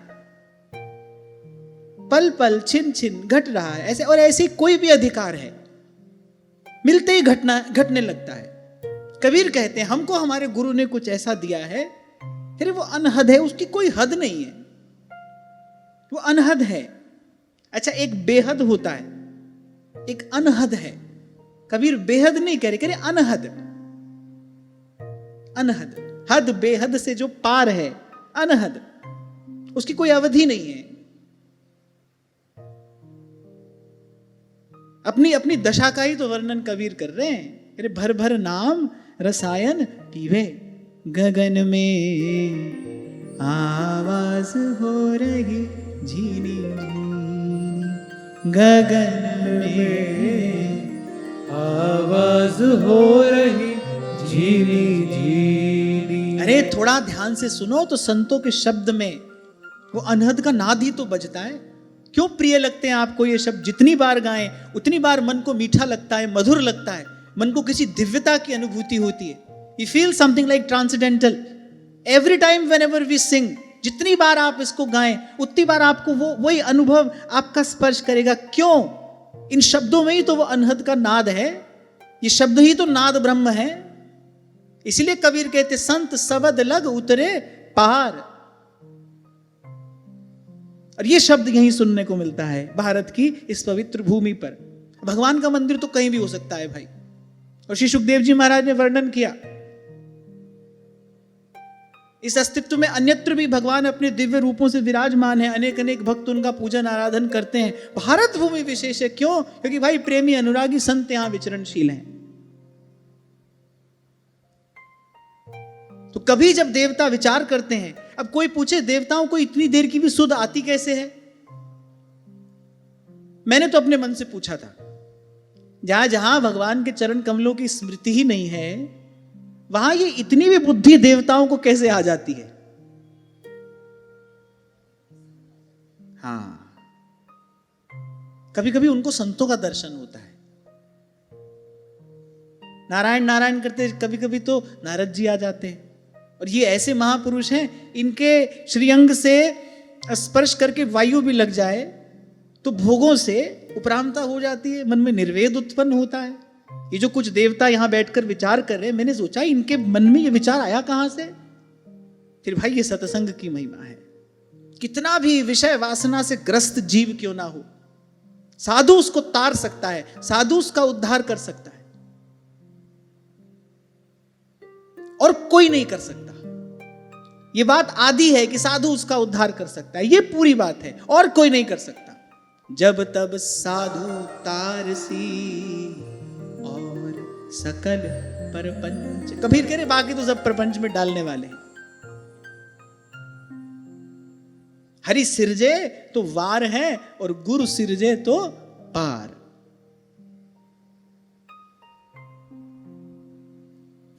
पल पल छिन छिन घट रहा है। ऐसे और ऐसे कोई भी अधिकार है, मिलते ही घटने लगता है। कबीर कहते हैं हमको हमारे गुरु ने कुछ ऐसा दिया है, फिर वो अनहद है, उसकी कोई हद नहीं है, वो अनहद है। अच्छा, एक बेहद होता है, एक अनहद है। कबीर बेहद नहीं कह रहे अनहद। अनहद, हद बेहद से जो पार है, अनहद, उसकी कोई अवधि नहीं है। अपनी अपनी दशा का ही तो वर्णन कबीर कर रहे हैं। अरे भर भर नाम रसायन पीवे, गगन में आवाज हो रही झीनी झीनी, गगन में आवाज हो रही झीनी झीनी। अरे थोड़ा ध्यान से सुनो तो संतों के शब्द में वो अनहद का नाद ही तो बजता है। क्यों प्रिय लगते हैं आपको ये शब्द? जितनी बार गाएं उतनी बार मन को मीठा लगता है, मधुर लगता है, मन को किसी दिव्यता की अनुभूति होती है। You feel something like transcendental every time whenever we sing। जितनी बार आप इसको गाएं उतनी बार आपको वही अनुभव आपका स्पर्श करेगा। क्यों? इन शब्दों में ही तो वो अनहद का नाद है, ये शब्द ही तो नाद ब्रह्म है। इसलिए कबीर कहते संत सबद लग उतरे पार। और ये शब्द यहीं सुनने को मिलता है भारत की इस पवित्र भूमि पर। भगवान का मंदिर तो कहीं भी हो सकता है भाई। और श्री सुखदेव जी महाराज ने वर्णन किया, इस अस्तित्व में अन्यत्र भी भगवान अपने दिव्य रूपों से विराजमान है। अनेक अनेक भक्त उनका पूजन आराधन करते हैं। भारत भूमि विशेष है। क्यों? क्योंकि भाई प्रेमी अनुरागी संत यहां विचरणशील हैं। तो कभी जब देवता विचार करते हैं, अब कोई पूछे देवताओं को इतनी देर की भी सुध आती कैसे है? मैंने तो अपने मन से पूछा था, जहां जहां भगवान के चरण कमलों की स्मृति ही नहीं है, वहां ये इतनी भी बुद्धि देवताओं को कैसे आ जाती है? हाँ, कभी कभी उनको संतों का दर्शन होता है। नारायण नारायण करते कभी कभी तो नारद जी आ जाते हैं। और ये ऐसे महापुरुष हैं, इनके श्रीअंग से स्पर्श करके वायु भी लग जाए तो भोगों से उपरामता हो जाती है, मन में निर्वेद उत्पन्न होता है। ये जो कुछ देवता यहां बैठकर विचार कर रहे हैं, मैंने सोचा इनके मन में ये विचार आया कहां से? फिर भाई ये सत्संग की महिमा है। कितना भी विषय वासना से ग्रस्त जीव क्यों ना हो, साधु उसको तार सकता है, साधु उसका उद्धार कर सकता है, और कोई नहीं कर सकता। ये बात आदि है कि साधु उसका उद्धार कर सकता है, ये पूरी बात है, और कोई नहीं कर सकता। जब तब साधु तारसी और सकल परपंच। कबीर कह रहे बाकी तो सब प्रपंच में डालने वाले हैं। हरि सिरजे तो वार है और गुरु सिरजे तो पार।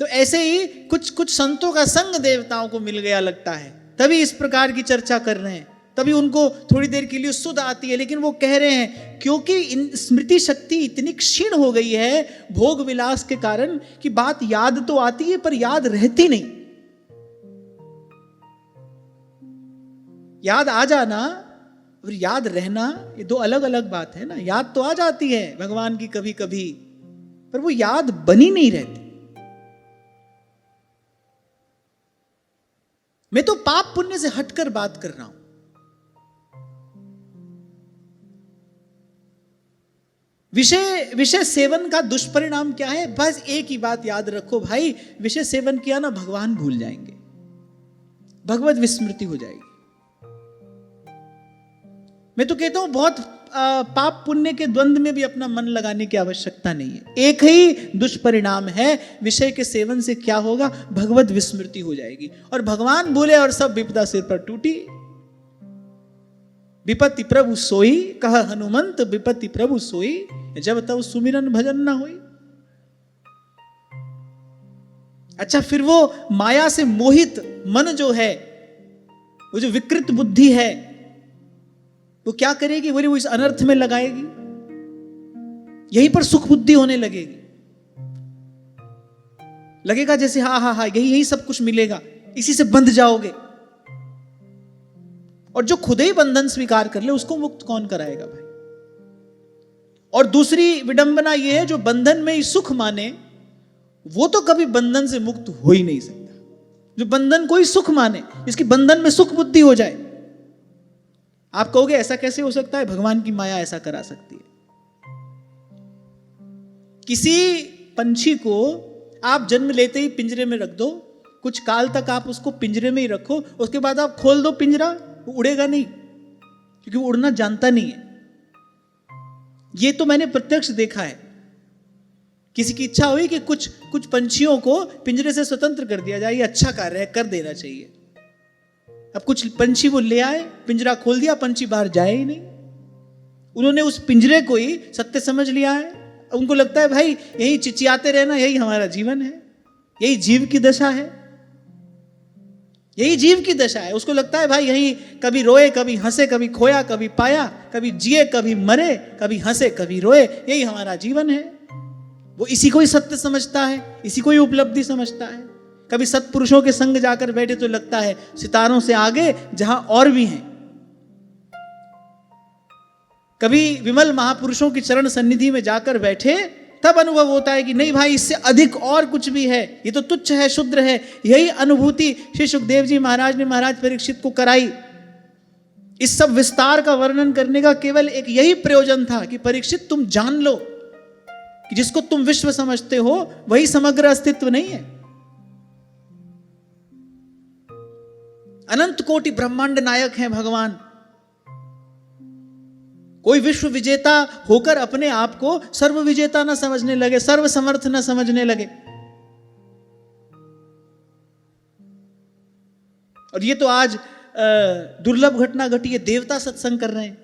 तो ऐसे ही कुछ कुछ संतों का संग देवताओं को मिल गया लगता है, तभी इस प्रकार की चर्चा कर रहे हैं, तभी उनको थोड़ी देर के लिए सुध आती है। लेकिन वो कह रहे हैं क्योंकि इन स्मृति शक्ति इतनी क्षीण हो गई है भोग विलास के कारण कि बात याद तो आती है पर याद रहती नहीं। याद आ जाना और याद रहना ये दो अलग अलग बात है ना। याद तो आ जाती है भगवान की कभी कभी, पर वो याद बनी नहीं रहती। मैं तो पाप पुण्य से हटकर बात कर रहा हूं। विषय सेवन का दुष्परिणाम क्या है? बस एक ही बात याद रखो भाई, विषय सेवन किया ना भगवान भूल जाएंगे, भगवत विस्मृति हो जाएगी। मैं तो कहता हूं बहुत पाप पुण्य के द्वंद्व में भी अपना मन लगाने की आवश्यकता नहीं है। एक ही दुष्परिणाम है, विषय के सेवन से क्या होगा? भगवत विस्मृति हो जाएगी और भगवान भूले और सब विपदा सिर पर टूटी। विपत्ति प्रभु सोई, कह हनुमंत विपत्ति प्रभु सोई, जब तब सुमिरन भजन ना होई। अच्छा, फिर वो माया से मोहित मन जो है, वो जो विकृत बुद्धि है, वो क्या करेगी? बोले वो इस अनर्थ में लगाएगी, यहीं पर सुख बुद्धि होने लगेगी। लगेगा जैसे हाँ हाँ हाँ यही सब कुछ मिलेगा, इसी से बंध जाओगे। और जो खुद ही बंधन स्वीकार कर ले उसको मुक्त कौन कराएगा भाई। और दूसरी विडंबना यह है जो बंधन में ही सुख माने वो तो कभी बंधन से मुक्त हो ही नहीं सकता। जो बंधन को ही सुख माने, इसकी बंधन में सुख बुद्धि हो जाए, आप कहोगे ऐसा कैसे हो सकता है? भगवान की माया ऐसा करा सकती है। किसी पंछी को आप जन्म लेते ही पिंजरे में रख दो, कुछ काल तक आप उसको पिंजरे में ही रखो, उसके बाद आप खोल दो पिंजरा, वो उड़ेगा नहीं, क्योंकि वो उड़ना जानता नहीं है। ये तो मैंने प्रत्यक्ष देखा है। किसी की इच्छा हुई कि कुछ पंछियों को पिंजरे से स्वतंत्र कर दिया जाए, ये अच्छा कार्य है, कर देना चाहिए। अब कुछ पंछी वो ले आए, पिंजरा खोल दिया, पंछी बाहर जाए ही नहीं। उन्होंने उस पिंजरे को ही सत्य समझ लिया है। उनको लगता है भाई यही चिचियाते रहना यही हमारा जीवन है, यही जीव की दशा है, यही जीव की दशा है। उसको लगता है भाई यही कभी रोए कभी हंसे, कभी खोया कभी पाया, कभी जिए कभी मरे, कभी हंसे कभी रोए, यही हमारा जीवन है। वो इसी को ही सत्य समझता है, इसी को ही उपलब्धि समझता है। कभी सत्पुरुषों के संग जाकर बैठे तो लगता है सितारों से आगे जहां और भी हैं। कभी विमल महापुरुषों की चरण सन्निधि में जाकर बैठे तब अनुभव होता है कि नहीं भाई इससे अधिक और कुछ भी है, ये तो तुच्छ है, शुद्र है। यही अनुभूति श्री सुखदेव जी महाराज ने महाराज परीक्षित को कराई। इस सब विस्तार का वर्णन करने का केवल एक यही प्रयोजन था कि परीक्षित तुम जान लो कि जिसको तुम विश्व समझते हो वही समग्र अस्तित्व नहीं है। अनंत कोटि ब्रह्मांड नायक हैं भगवान। कोई विश्व विजेता होकर अपने आप को सर्व विजेता न समझने लगे, सर्व समर्थ न समझने लगे। और ये तो आज दुर्लभ घटना घटी है, देवता सत्संग कर रहे हैं।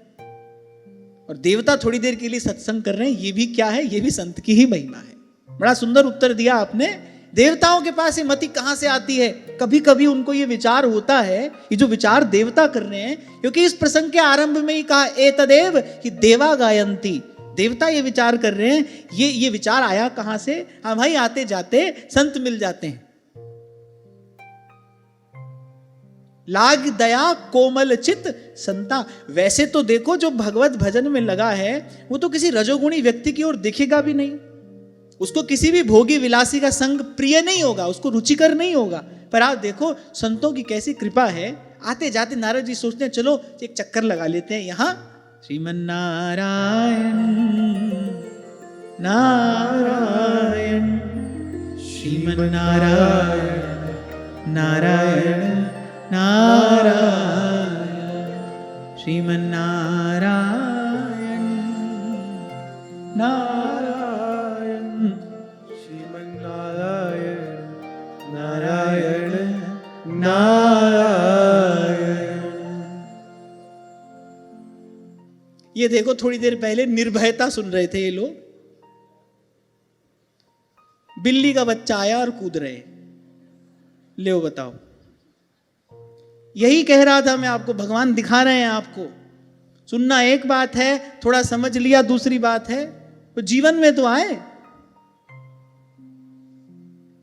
और देवता थोड़ी देर के लिए सत्संग कर रहे हैं, ये भी क्या है? ये भी संत की ही महिमा है। बड़ा सुंदर उत्तर दिया आपने। देवताओं के पास ये मति कहां से आती है? कभी कभी उनको ये विचार होता है, ये जो विचार देवता कर रहे हैं, क्योंकि इस प्रसंग के आरंभ में ही कहा एतदेव कि देवा गायंती, देवता ये विचार कर रहे हैं। ये विचार आया कहां से? हाँ भाई, आते जाते संत मिल जाते हैं। लाग दया कोमल चित संता। वैसे तो देखो जो भगवत भजन में लगा है वो तो किसी रजोगुणी व्यक्ति की ओर दिखेगा भी नहीं, उसको किसी भी भोगी विलासी का संग प्रिय नहीं होगा, उसको रुचिकर नहीं होगा। पर आप देखो संतों की कैसी कृपा है। आते जाते नारद जी सोचते हैं चलो एक चक्कर लगा लेते हैं यहां। श्रीमन्नारायण नारायण श्रीमन्नारायण नारायण नारायण श्रीमन्नारायण नारायण श्रीमन्नारायण नारायण नारायण। ये देखो थोड़ी देर पहले निर्भयता सुन रहे थे ये लोग, बिल्ली का बच्चा आया और कूद रहे। ले बताओ, यही कह रहा था मैं आपको, भगवान दिखा रहे हैं आपको। सुनना एक बात है, थोड़ा समझ लिया दूसरी बात है। तो जीवन में तो आए।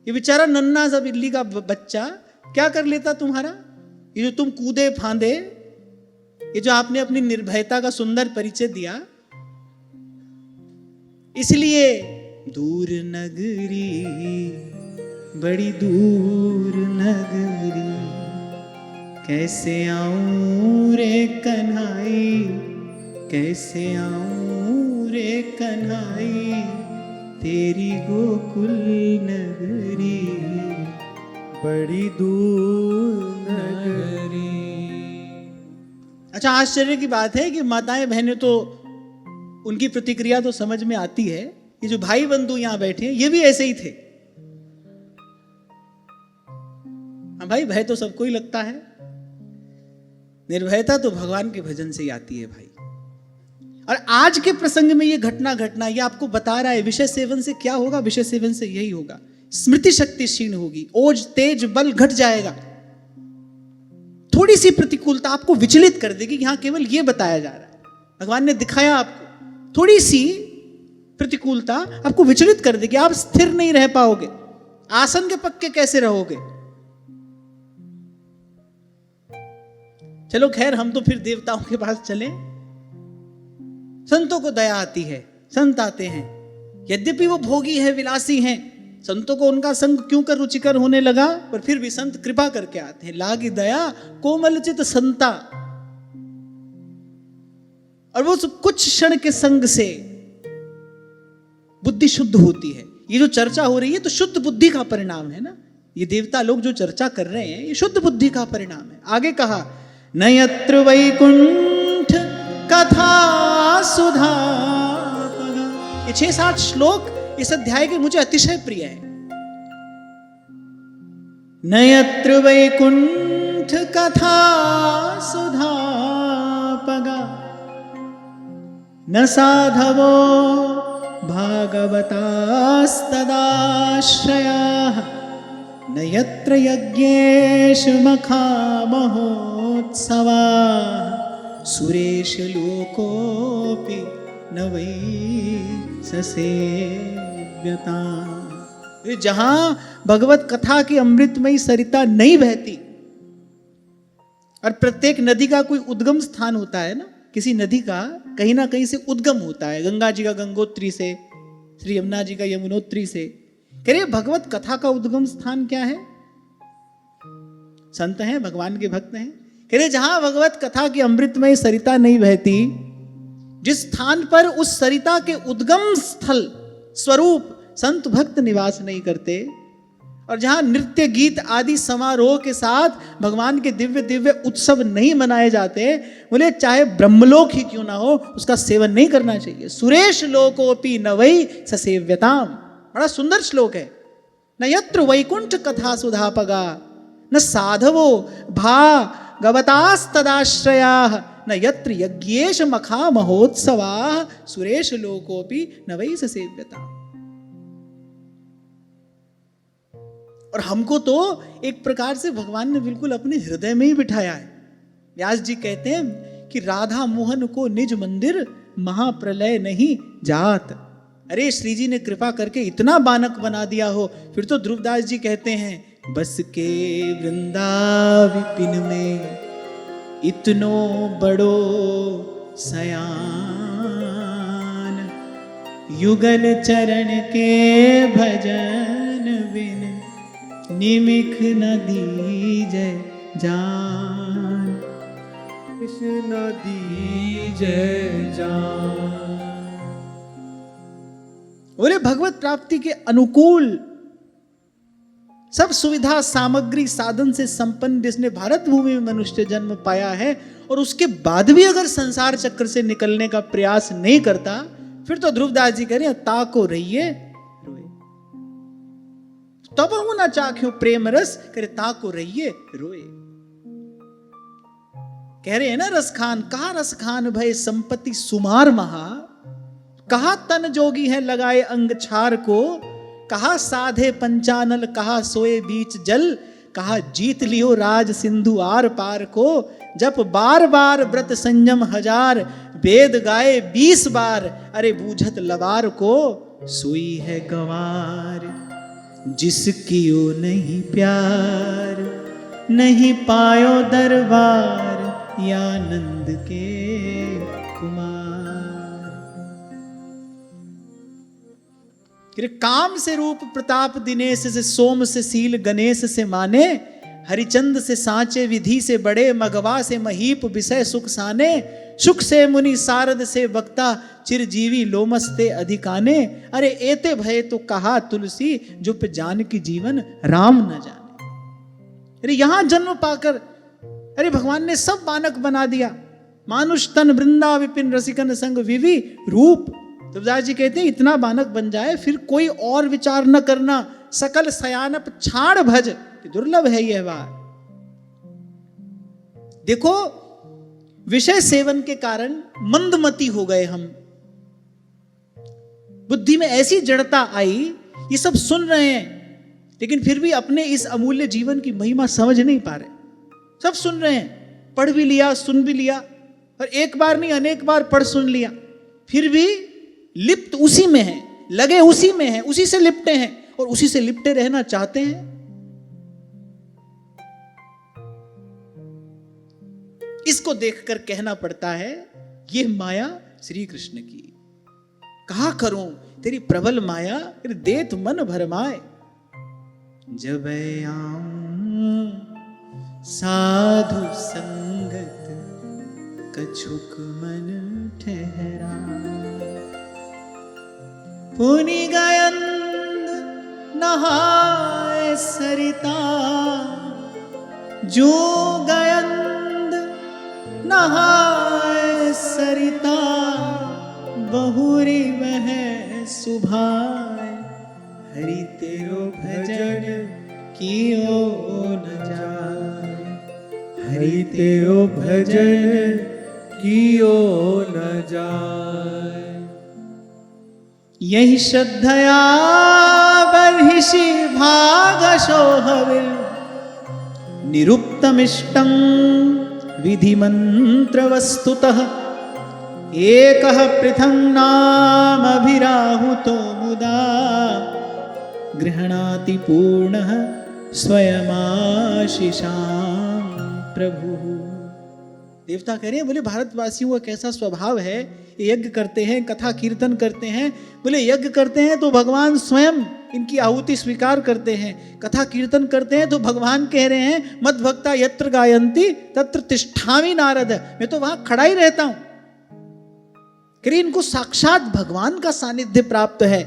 ये बेचारा नन्हा सा बिल्ली का बच्चा क्या कर लेता तुम्हारा? ये जो तुम कूदे फांदे, ये जो आपने अपनी निर्भयता का सुंदर परिचय दिया। इसलिए दूर नगरी, बड़ी दूर नगरी, कैसे आऊं रे कन्हाई, कैसे आऊं रे कन्हाई, तेरी गोकुल नगरी, बड़ी दूर नगरी। अच्छा, आश्चर्य की बात है कि माताएं बहनें तो उनकी प्रतिक्रिया तो समझ में आती है। ये जो भाई बंधु यहां बैठे हैं ये भी ऐसे ही थे। हाँ भाई, भय तो सबको ही लगता है, निर्भयता तो भगवान के भजन से ही आती है भाई। और आज के प्रसंग में ये घटना ये आपको बता रहा है विषय सेवन से क्या होगा। विषय सेवन से यही होगा, स्मृति शक्ति क्षीण होगी, ओज तेज बल घट जाएगा। थोड़ी सी प्रतिकूलता आपको विचलित कर देगी। यहां केवल ये बताया जा रहा है, भगवान ने दिखाया आपको। थोड़ी सी प्रतिकूलता आपको विचलित कर देगी, आप स्थिर नहीं रह पाओगे, आसन के पक्के कैसे रहोगे। चलो खैर, हम तो फिर देवताओं के पास चले। संतों को दया आती है, संत आते हैं, यद्यपि वो भोगी है, विलासी हैं, संतों को उनका संग क्यों कर रुचिकर होने लगा, पर फिर भी संत कृपा करके आते हैं। लागी दया कोमलचित संता, और वो कुछ क्षण के संग से बुद्धि शुद्ध होती है। ये जो चर्चा हो रही है तो शुद्ध बुद्धि का परिणाम है ना। ये देवता लोग जो चर्चा कर रहे हैं, ये शुद्ध बुद्धि का परिणाम है। आगे कहा, नयत्र वैकुंठ कथा सुधा। ये 6-7 श्लोक इस अध्याय के मुझे अतिशय प्रिय है। नयत्र वैकुंठ कथा सुधा पगा, न साधवो भागवतास्तदाश्रयाः, न यत्र यज्ञेषु मखामहोत्सवाः, सुरेश लोकोऽपि न वै ससेव्यता। जहां भगवत कथा की अमृतमयी सरिता नहीं बहती, और प्रत्येक नदी का कोई उद्गम स्थान होता है ना, किसी नदी का कहीं ना कहीं से उद्गम होता है। गंगा जी का गंगोत्री से, श्री यमुना जी का यमुनोत्री से। कह रहे भगवत कथा का उद्गम स्थान क्या है? संत हैं, भगवान के भक्त हैं। कह रहे जहां भगवत कथा की अमृतमय सरिता नहीं बहती, जिस स्थान पर उस सरिता के उद्गम स्थल स्वरूप संत भक्त निवास नहीं करते, और जहां नृत्य गीत आदि समारोह के साथ भगवान के दिव्य दिव्य उत्सव नहीं मनाए जाते, बोले चाहे ब्रह्मलोक ही क्यों ना हो, उसका सेवन नहीं करना चाहिए। सुरेश लोकोपि न वै ससेव्यताम। बड़ा सुंदर श्लोक है। न यत्र वैकुंठ कथा सुधापगा, न साधवो भागवतास्तदाश्रयाः, न यत्र यज्ञेश मखा महोत्सवाः, सुरेश लोकोपि न वै ससेव्यताम। और हमको तो एक प्रकार से भगवान ने बिल्कुल अपने हृदय में ही बिठाया है। व्यास जी कहते हैं कि राधा मोहन को निज मंदिर महाप्रलय नहीं जात। अरे श्री जी ने कृपा करके इतना बानक बना दिया हो, फिर तो ध्रुवदास जी कहते हैं, बस के वृंदाविपिन में इतनो बड़ो सयान, युगल चरण के भजन बिन निमिख न दीजय जान, कृष्ण दीजय जान। बोले भगवत प्राप्ति के अनुकूल सब सुविधा सामग्री साधन से संपन्न जिसने भारत भूमि में मनुष्य जन्म पाया है, और उसके बाद भी अगर संसार चक्र से निकलने का प्रयास नहीं करता, फिर तो ध्रुवदास जी कह रहे हैं, ताको रहिए तब तो ना चाख्यो प्रेम रस, करे ताको रहिए रोए। कह रहे हैं ना रस खान, कहा रस खान भय संपत्ति सुमार महा, कहा तन जोगी है लगाए अंग छार को, कहा साधे पंचानल, कहा सोए बीच जल, कहा जीत लियो राज सिंधु आर पार को, जब बार बार व्रत संयम 1000, वेद गाए 20 बार, अरे बूझत लबार को, सोई है गवार जिसकी ओ नहीं प्यार, नहीं पायो दरबार या नंद के कुमार। काम से रूप प्रताप दिनेश से, सोम से सील गणेश से माने, हरिचंद से सांचे विधि से बड़े, मगवा से महीप विषय सुख साने, सुख से मुनि सारद से वक्ता, चिरजीवी लोमस्ते अधिकाने, अरे एते भय तो कहा तुलसी, जो पे जान की जीवन राम न जाने। अरे यहां जन्म पाकर अरे भगवान ने सब बानक बना दिया। मानुष तन वृंदा विपिन रसिकन संग विवि रूप। तुलसीदास जी कहते हैं इतना बानक बन जाए फिर कोई और विचार न करना, सकल सयानप छाड़ भज, दुर्लभ है यह बात। देखो विषय सेवन के कारण मंदमती हो गए हम, बुद्धि में ऐसी जड़ता आई, ये सब सुन रहे हैं लेकिन फिर भी अपने इस अमूल्य जीवन की महिमा समझ नहीं पा रहे। सब सुन रहे हैं, पढ़ भी लिया सुन भी लिया, और एक बार नहीं अनेक बार पढ़ सुन लिया, फिर भी लिप्त उसी में है, लगे उसी में है, उसी से लिपटे हैं और उसी से लिपटे रहना चाहते हैं। जिसको देखकर कहना पड़ता है ये माया श्री कृष्ण की। कहा करूं तेरी प्रबल माया, तेरे देत मन भरमाए। जब आऊं साधु संगत कछुक मन ठहरा। पुनि गयंद नहाय सरिता, जो गयंद नहाय सरिता। बहुरी वह सुभाए, हरि तेरो भजन कियो न जाए। हरि तेरो भजन कियो न जाए। यही श्रद्धया बर्हिषि भागशोहविल, निरुक्तमिष्टं विधिमंत्र वस्तुतः। एकः पृथं नाम अभिराहुतो मुदा, गृह्णाति पूर्णः स्वयमाशिषां प्रभु। देवता कह रहे हैं, बोले भारतवासियों का कैसा स्वभाव है, यज्ञ करते हैं, कथा कीर्तन करते हैं। बोले यज्ञ करते हैं तो भगवान स्वयं इनकी आहुति स्वीकार करते हैं, कथा कीर्तन करते हैं तो भगवान कह रहे हैं मद भक्ता यत्र गायन्ति तत्र तिष्ठामि नारद। मैं तो वहां खड़ा ही रहता हूं। कह इनको साक्षात भगवान का सानिध्य प्राप्त है।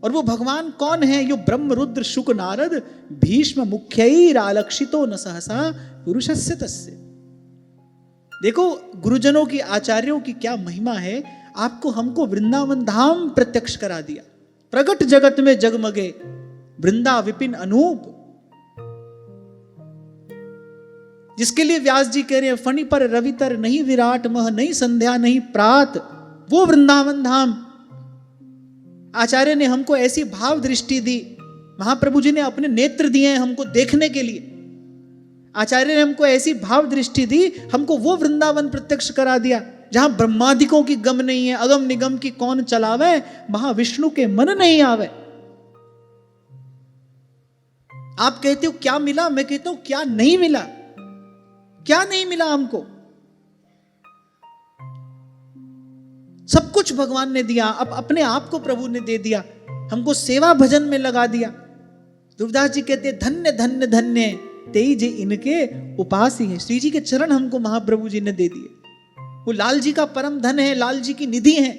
और वो भगवान कौन है? यो ब्रह्म रुद्र शुक नारद भीष्म मुख्यैरालक्षितो न सहसा पुरुषस्य तस्य। देखो गुरुजनों की, आचार्यों की क्या महिमा है। आपको हमको वृंदावन धाम प्रत्यक्ष करा दिया। प्रगट जगत में जगमगे वृंदा विपिन अनूप, जिसके लिए व्यास जी कह रहे हैं फणि पर रवितर नहीं विराट मह, नहीं संध्या नहीं प्रात, वो वृंदावन धाम। आचार्य ने हमको ऐसी भाव दृष्टि दी, महाप्रभु जी ने अपने नेत्र दिए हैं हमको देखने के लिए। आचार्य ने हमको ऐसी भाव दृष्टि दी, हमको वो वृंदावन प्रत्यक्ष करा दिया जहां ब्रह्मादिकों की गम नहीं है, अगम निगम की कौन चलावे, महाविष्णु के मन नहीं आवे। आप कहते हो क्या मिला, मैं कहता हूं क्या नहीं मिला। क्या नहीं मिला हमको? सब कुछ भगवान ने दिया। अब अपने आप को प्रभु ने दे दिया, हमको सेवा भजन में लगा दिया। दुर्दास जी कहते धन्य धन्य धन्य तेज इनके उपासी हैं। श्री जी के चरण हमको महाप्रभु जी ने दे दिए। वो लाल जी का परम धन है, लाल जी की निधि है।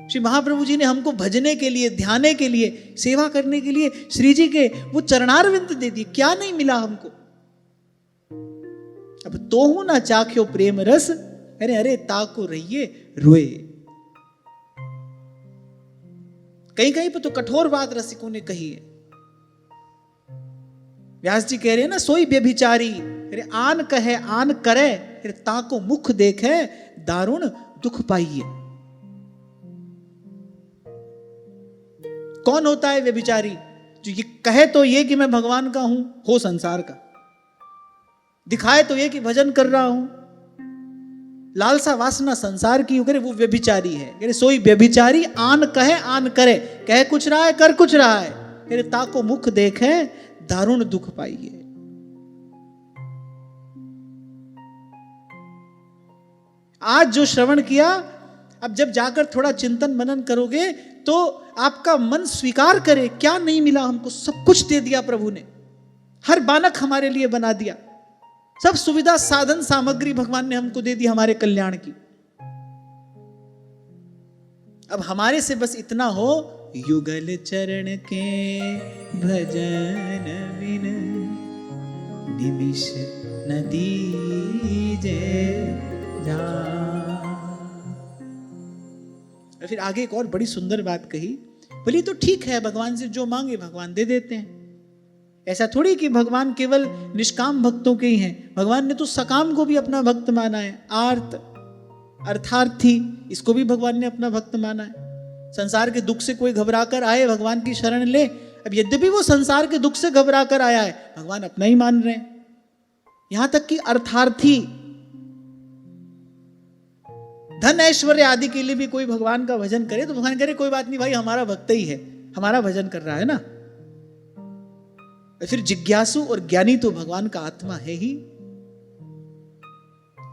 श्री महाप्रभु जी ने हमको भजने के लिए, ध्याने के लिए, सेवा करने के लिए श्री जी के वो चरणारविंद दे दिए। क्या नहीं मिला हमको? अब तोहू ना चाख्यो प्रेम रस, अरे अरे ताको रहिए रोए। कहीं कहीं पे तो कठोर बात रसिकों ने कही है। व्यास जी कह रहे हैं ना, सोई व्यभिचारी अरे आन कहे आन करे, अरे ताको मुख देखे दारुण दुख पाइए। कौन होता है व्यभिचारी? जो ये कहे तो ये कि मैं भगवान का हूं, हो संसार का, दिखाए तो ये कि भजन कर रहा हूं, लालसा वासना संसार की करे, वो व्यभिचारी है। कह सोई व्यभिचारी आन कहे आन करे, कह कुछ रहा है कर कुछ रहा है, कह ताको मुख देखे दारुण दुख पाइए। आज जो श्रवण किया, अब जब जाकर थोड़ा चिंतन मनन करोगे तो आपका मन स्वीकार करे क्या नहीं मिला हमको। सब कुछ दे दिया प्रभु ने, हर बालक हमारे लिए बना दिया, सब सुविधा साधन सामग्री भगवान ने हमको दे दी हमारे कल्याण की। अब हमारे से बस इतना हो, युगल चरण के भजन बिन निमिष न दीजे जा। फिर आगे एक और बड़ी सुंदर बात कही, बोली तो ठीक है भगवान से जो मांगे भगवान दे देते हैं। ऐसा थोड़ी कि भगवान केवल निष्काम भक्तों के ही हैं, भगवान ने तो सकाम को भी अपना भक्त माना है। आर्त अर्थार्थी इसको भी भगवान ने अपना भक्त माना है। संसार के दुख से कोई घबरा कर आए भगवान की शरण ले, अब यद्यपि वो संसार के दुख से घबरा कर आया है, भगवान अपना ही मान रहे हैं। यहां तक कि अर्थार्थी धन ऐश्वर्य आदि के लिए भी कोई भगवान का भजन करे तो भगवान करे कोई बात नहीं भाई, हमारा भक्त ही है, हमारा भजन कर रहा है ना। फिर जिज्ञासु और ज्ञानी तो भगवान का आत्मा है ही।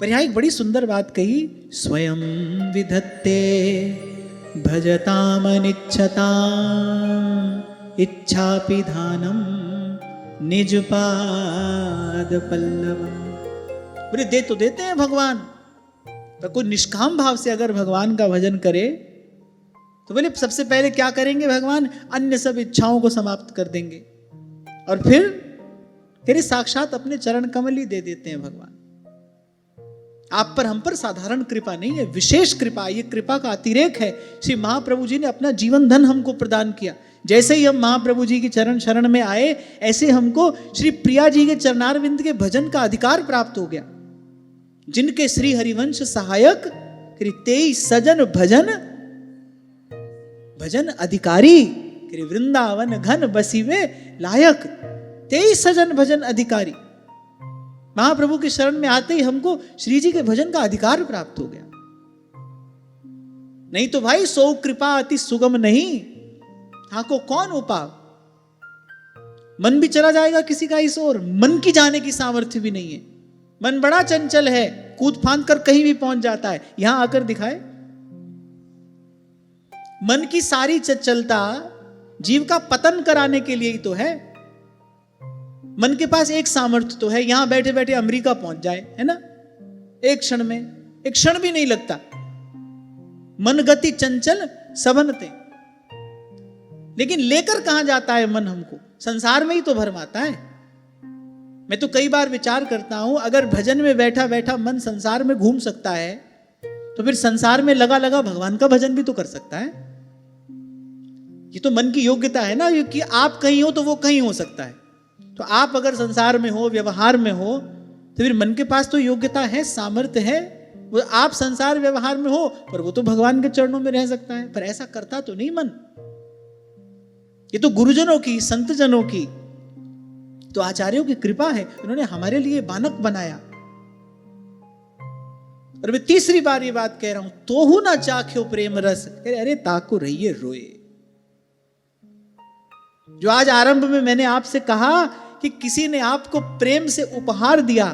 पर यहां एक बड़ी सुंदर बात कही, स्वयं विधत्ते भजतामनिच्छता इच्छापि धानम निज पाद पल्लवम। बोले दे तो देते हैं भगवान, पर कोई निष्काम भाव से अगर भगवान का भजन करे तो बोले सबसे पहले क्या करेंगे भगवान, अन्य सब इच्छाओं को समाप्त कर देंगे और फिर तेरे साक्षात अपने चरण कमल ही दे देते हैं भगवान। आप पर हम पर साधारण कृपा नहीं है, विशेष कृपा, ये कृपा का अतिरेक है। श्री महाप्रभु जी ने अपना जीवन धन हमको प्रदान किया। जैसे ही हम महाप्रभु जी की चरण शरण में आए, ऐसे हमको श्री प्रिया जी के चरणारविंद के भजन का अधिकार प्राप्त हो गया। जिनके श्री हरिवंश सहायक तेई सजन भजन भजन अधिकारी, वृंदावन घन बसीवे लायक, तेई सजन भजन अधिकारी। महाप्रभु के शरण में आते ही हमको श्री जी के भजन का अधिकार प्राप्त हो गया। नहीं तो भाई सो कृपा अति सुगम नहीं, हाँ को कौन उपाव। मन भी चला जाएगा किसी का इस ओर, मन की जाने की सामर्थ्य भी नहीं है। मन बड़ा चंचल है, कूद फांद कर कहीं भी पहुंच जाता है। यहां आकर दिखाए, मन की सारी चंचलता जीव का पतन कराने के लिए ही तो है। मन के पास एक सामर्थ्य तो है, यहां बैठे बैठे अमेरिका पहुंच जाए, है ना, एक क्षण में, एक क्षण भी नहीं लगता। मन गति चंचल सबनते, लेकिन लेकर कहां जाता है मन हमको, संसार में ही तो भरमाता है। मैं तो कई बार विचार करता हूं, अगर भजन में बैठा बैठा मन संसार में घूम सकता है तो फिर संसार में लगा लगा भगवान का भजन भी तो कर सकता है। ये तो मन की योग्यता है ना, कि आप कहीं हो तो वो कहीं हो सकता है। तो आप अगर संसार में हो, व्यवहार में हो, तो फिर मन के पास तो योग्यता है, सामर्थ्य है। वो आप संसार व्यवहार में हो पर वो तो भगवान के चरणों में रह सकता है, पर ऐसा करता तो नहीं मन। ये तो गुरुजनों की, संतजनों की, तो आचार्यों की कृपा है, उन्होंने हमारे लिए बानक बनाया। और मैं तीसरी बार ये बात कह रहा हूं, तोहू ना चाख्यो प्रेम रस, अरे ताको रहिए रोए। जो आज आरंभ में मैंने आपसे कहा कि किसी ने आपको प्रेम से उपहार दिया,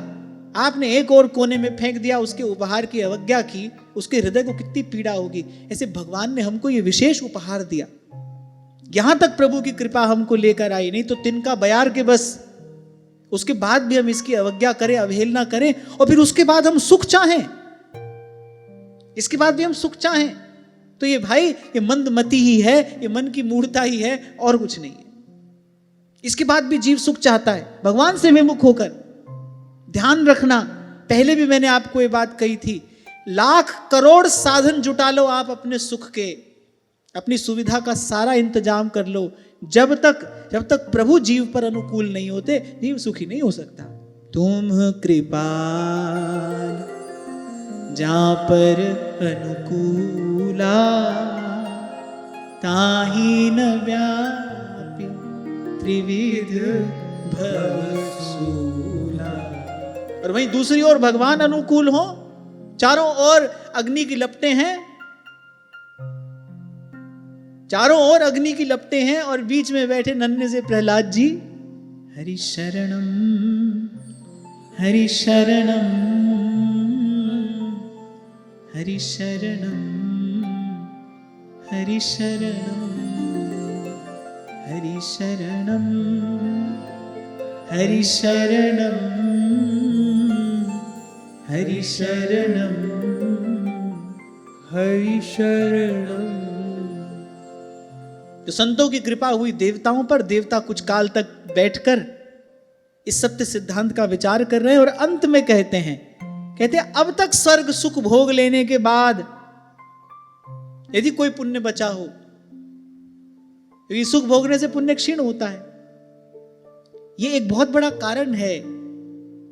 आपने एक और कोने में फेंक दिया, उसके उपहार की अवज्ञा की, उसके हृदय को कितनी पीड़ा होगी। ऐसे भगवान ने हमको ये विशेष उपहार दिया। यहां तक प्रभु की कृपा हमको लेकर आई, नहीं तो तिनका बयार के बस, उसके बाद भी हम इसकी अवज्ञा करें, अवहेलना करें, और फिर उसके बाद हम सुख चाहें, इसके बाद भी हम सुख चाहें, तो ये भाई ये मंदमति ही है, ये मन की मूढ़ता ही है, और कुछ नहीं है। इसके बाद भी जीव सुख चाहता है भगवान से विमुख होकर। ध्यान रखना, पहले भी मैंने आपको ये बात कही थी, लाख करोड़ साधन जुटा लो आप अपने सुख के, अपनी सुविधा का सारा इंतजाम कर लो, जब तक प्रभु जीव पर अनुकूल नहीं होते, जीव सुखी नहीं हो सकता। तुम कृपाल जहां पर अनुकूला, ताही न व्यापी त्रिविध भवसूला। और वहीं दूसरी ओर भगवान अनुकूल हो, चारों ओर अग्नि की लपटें हैं, चारों ओर अग्नि की लपटें हैं, और बीच में बैठे नन्हे से प्रहलाद जी, हरि शरणम हरि शरणम हरि शरणम हरि शरणम हरि शरणम हरि शरणम हरि शरणम हरि शरणम। तो संतों की कृपा हुई देवताओं पर, देवता कुछ काल तक बैठकर इस सत्य सिद्धांत का विचार कर रहे हैं, और अंत में कहते हैं अब तक स्वर्ग सुख भोग लेने के बाद यदि कोई पुण्य बचा हो, क्योंकि सुख भोगने से पुण्य क्षीण होता है। यह एक बहुत बड़ा कारण है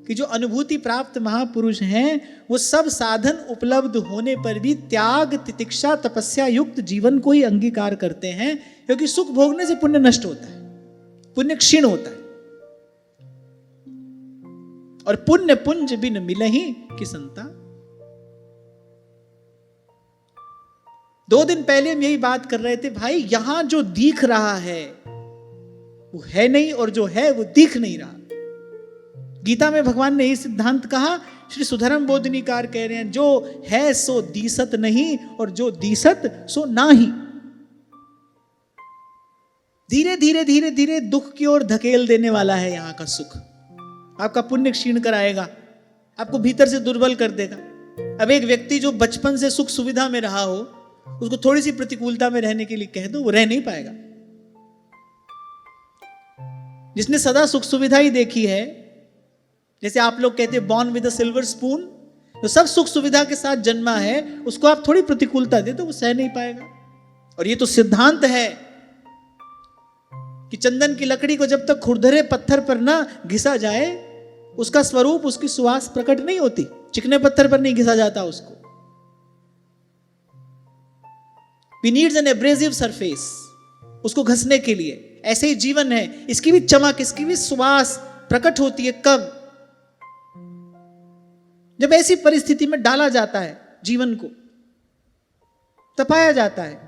कि जो अनुभूति प्राप्त महापुरुष हैं, वो सब साधन उपलब्ध होने पर भी त्याग, तितिक्षा, तपस्या युक्त जीवन को ही अंगीकार करते हैं, क्योंकि सुख भोगने से पुण्य नष्ट होता है, पुण्य क्षीण होता है। और पुण्य पुंज बिन मिलहि कि संता। 2 दिन पहले हम यही बात कर रहे थे, भाई यहां जो दिख रहा है वो है नहीं, और जो है वो दिख नहीं रहा। गीता में भगवान ने यही सिद्धांत कहा, श्री सुधर्म बोधनीकार कह रहे हैं, जो है सो दीसत नहीं और जो दीसत सो नाही। धीरे धीरे धीरे धीरे दुख की ओर धकेल देने वाला है यहां का सुख। आपका पुण्य क्षीण कराएगा, आपको भीतर से दुर्बल कर देगा। अब एक व्यक्ति जो बचपन से सुख सुविधा में रहा हो, उसको थोड़ी सी प्रतिकूलता में रहने के लिए कह दो, वो रह नहीं पाएगा। जिसने सदा सुख सुविधा ही देखी है, जैसे आप लोग कहते हैं born with a silver spoon, जो सब सुख सुविधा के साथ जन्मा है, उसको आप थोड़ी प्रतिकूलता दे तो वो सह नहीं पाएगा। और ये तो सिद्धांत है कि चंदन की लकड़ी को जब तक खुरदरे पत्थर पर ना घिसा जाए, उसका स्वरूप, उसकी सुवास प्रकट नहीं होती। चिकने पत्थर पर नहीं घिसा जाता उसको। We needs an abrasive surface, उसको घसने के लिए। ऐसे ही जीवन है, इसकी भी चमक, इसकी भी सुवास प्रकट होती है कब? जब ऐसी परिस्थिति में डाला जाता है, जीवन को तपाया जाता है।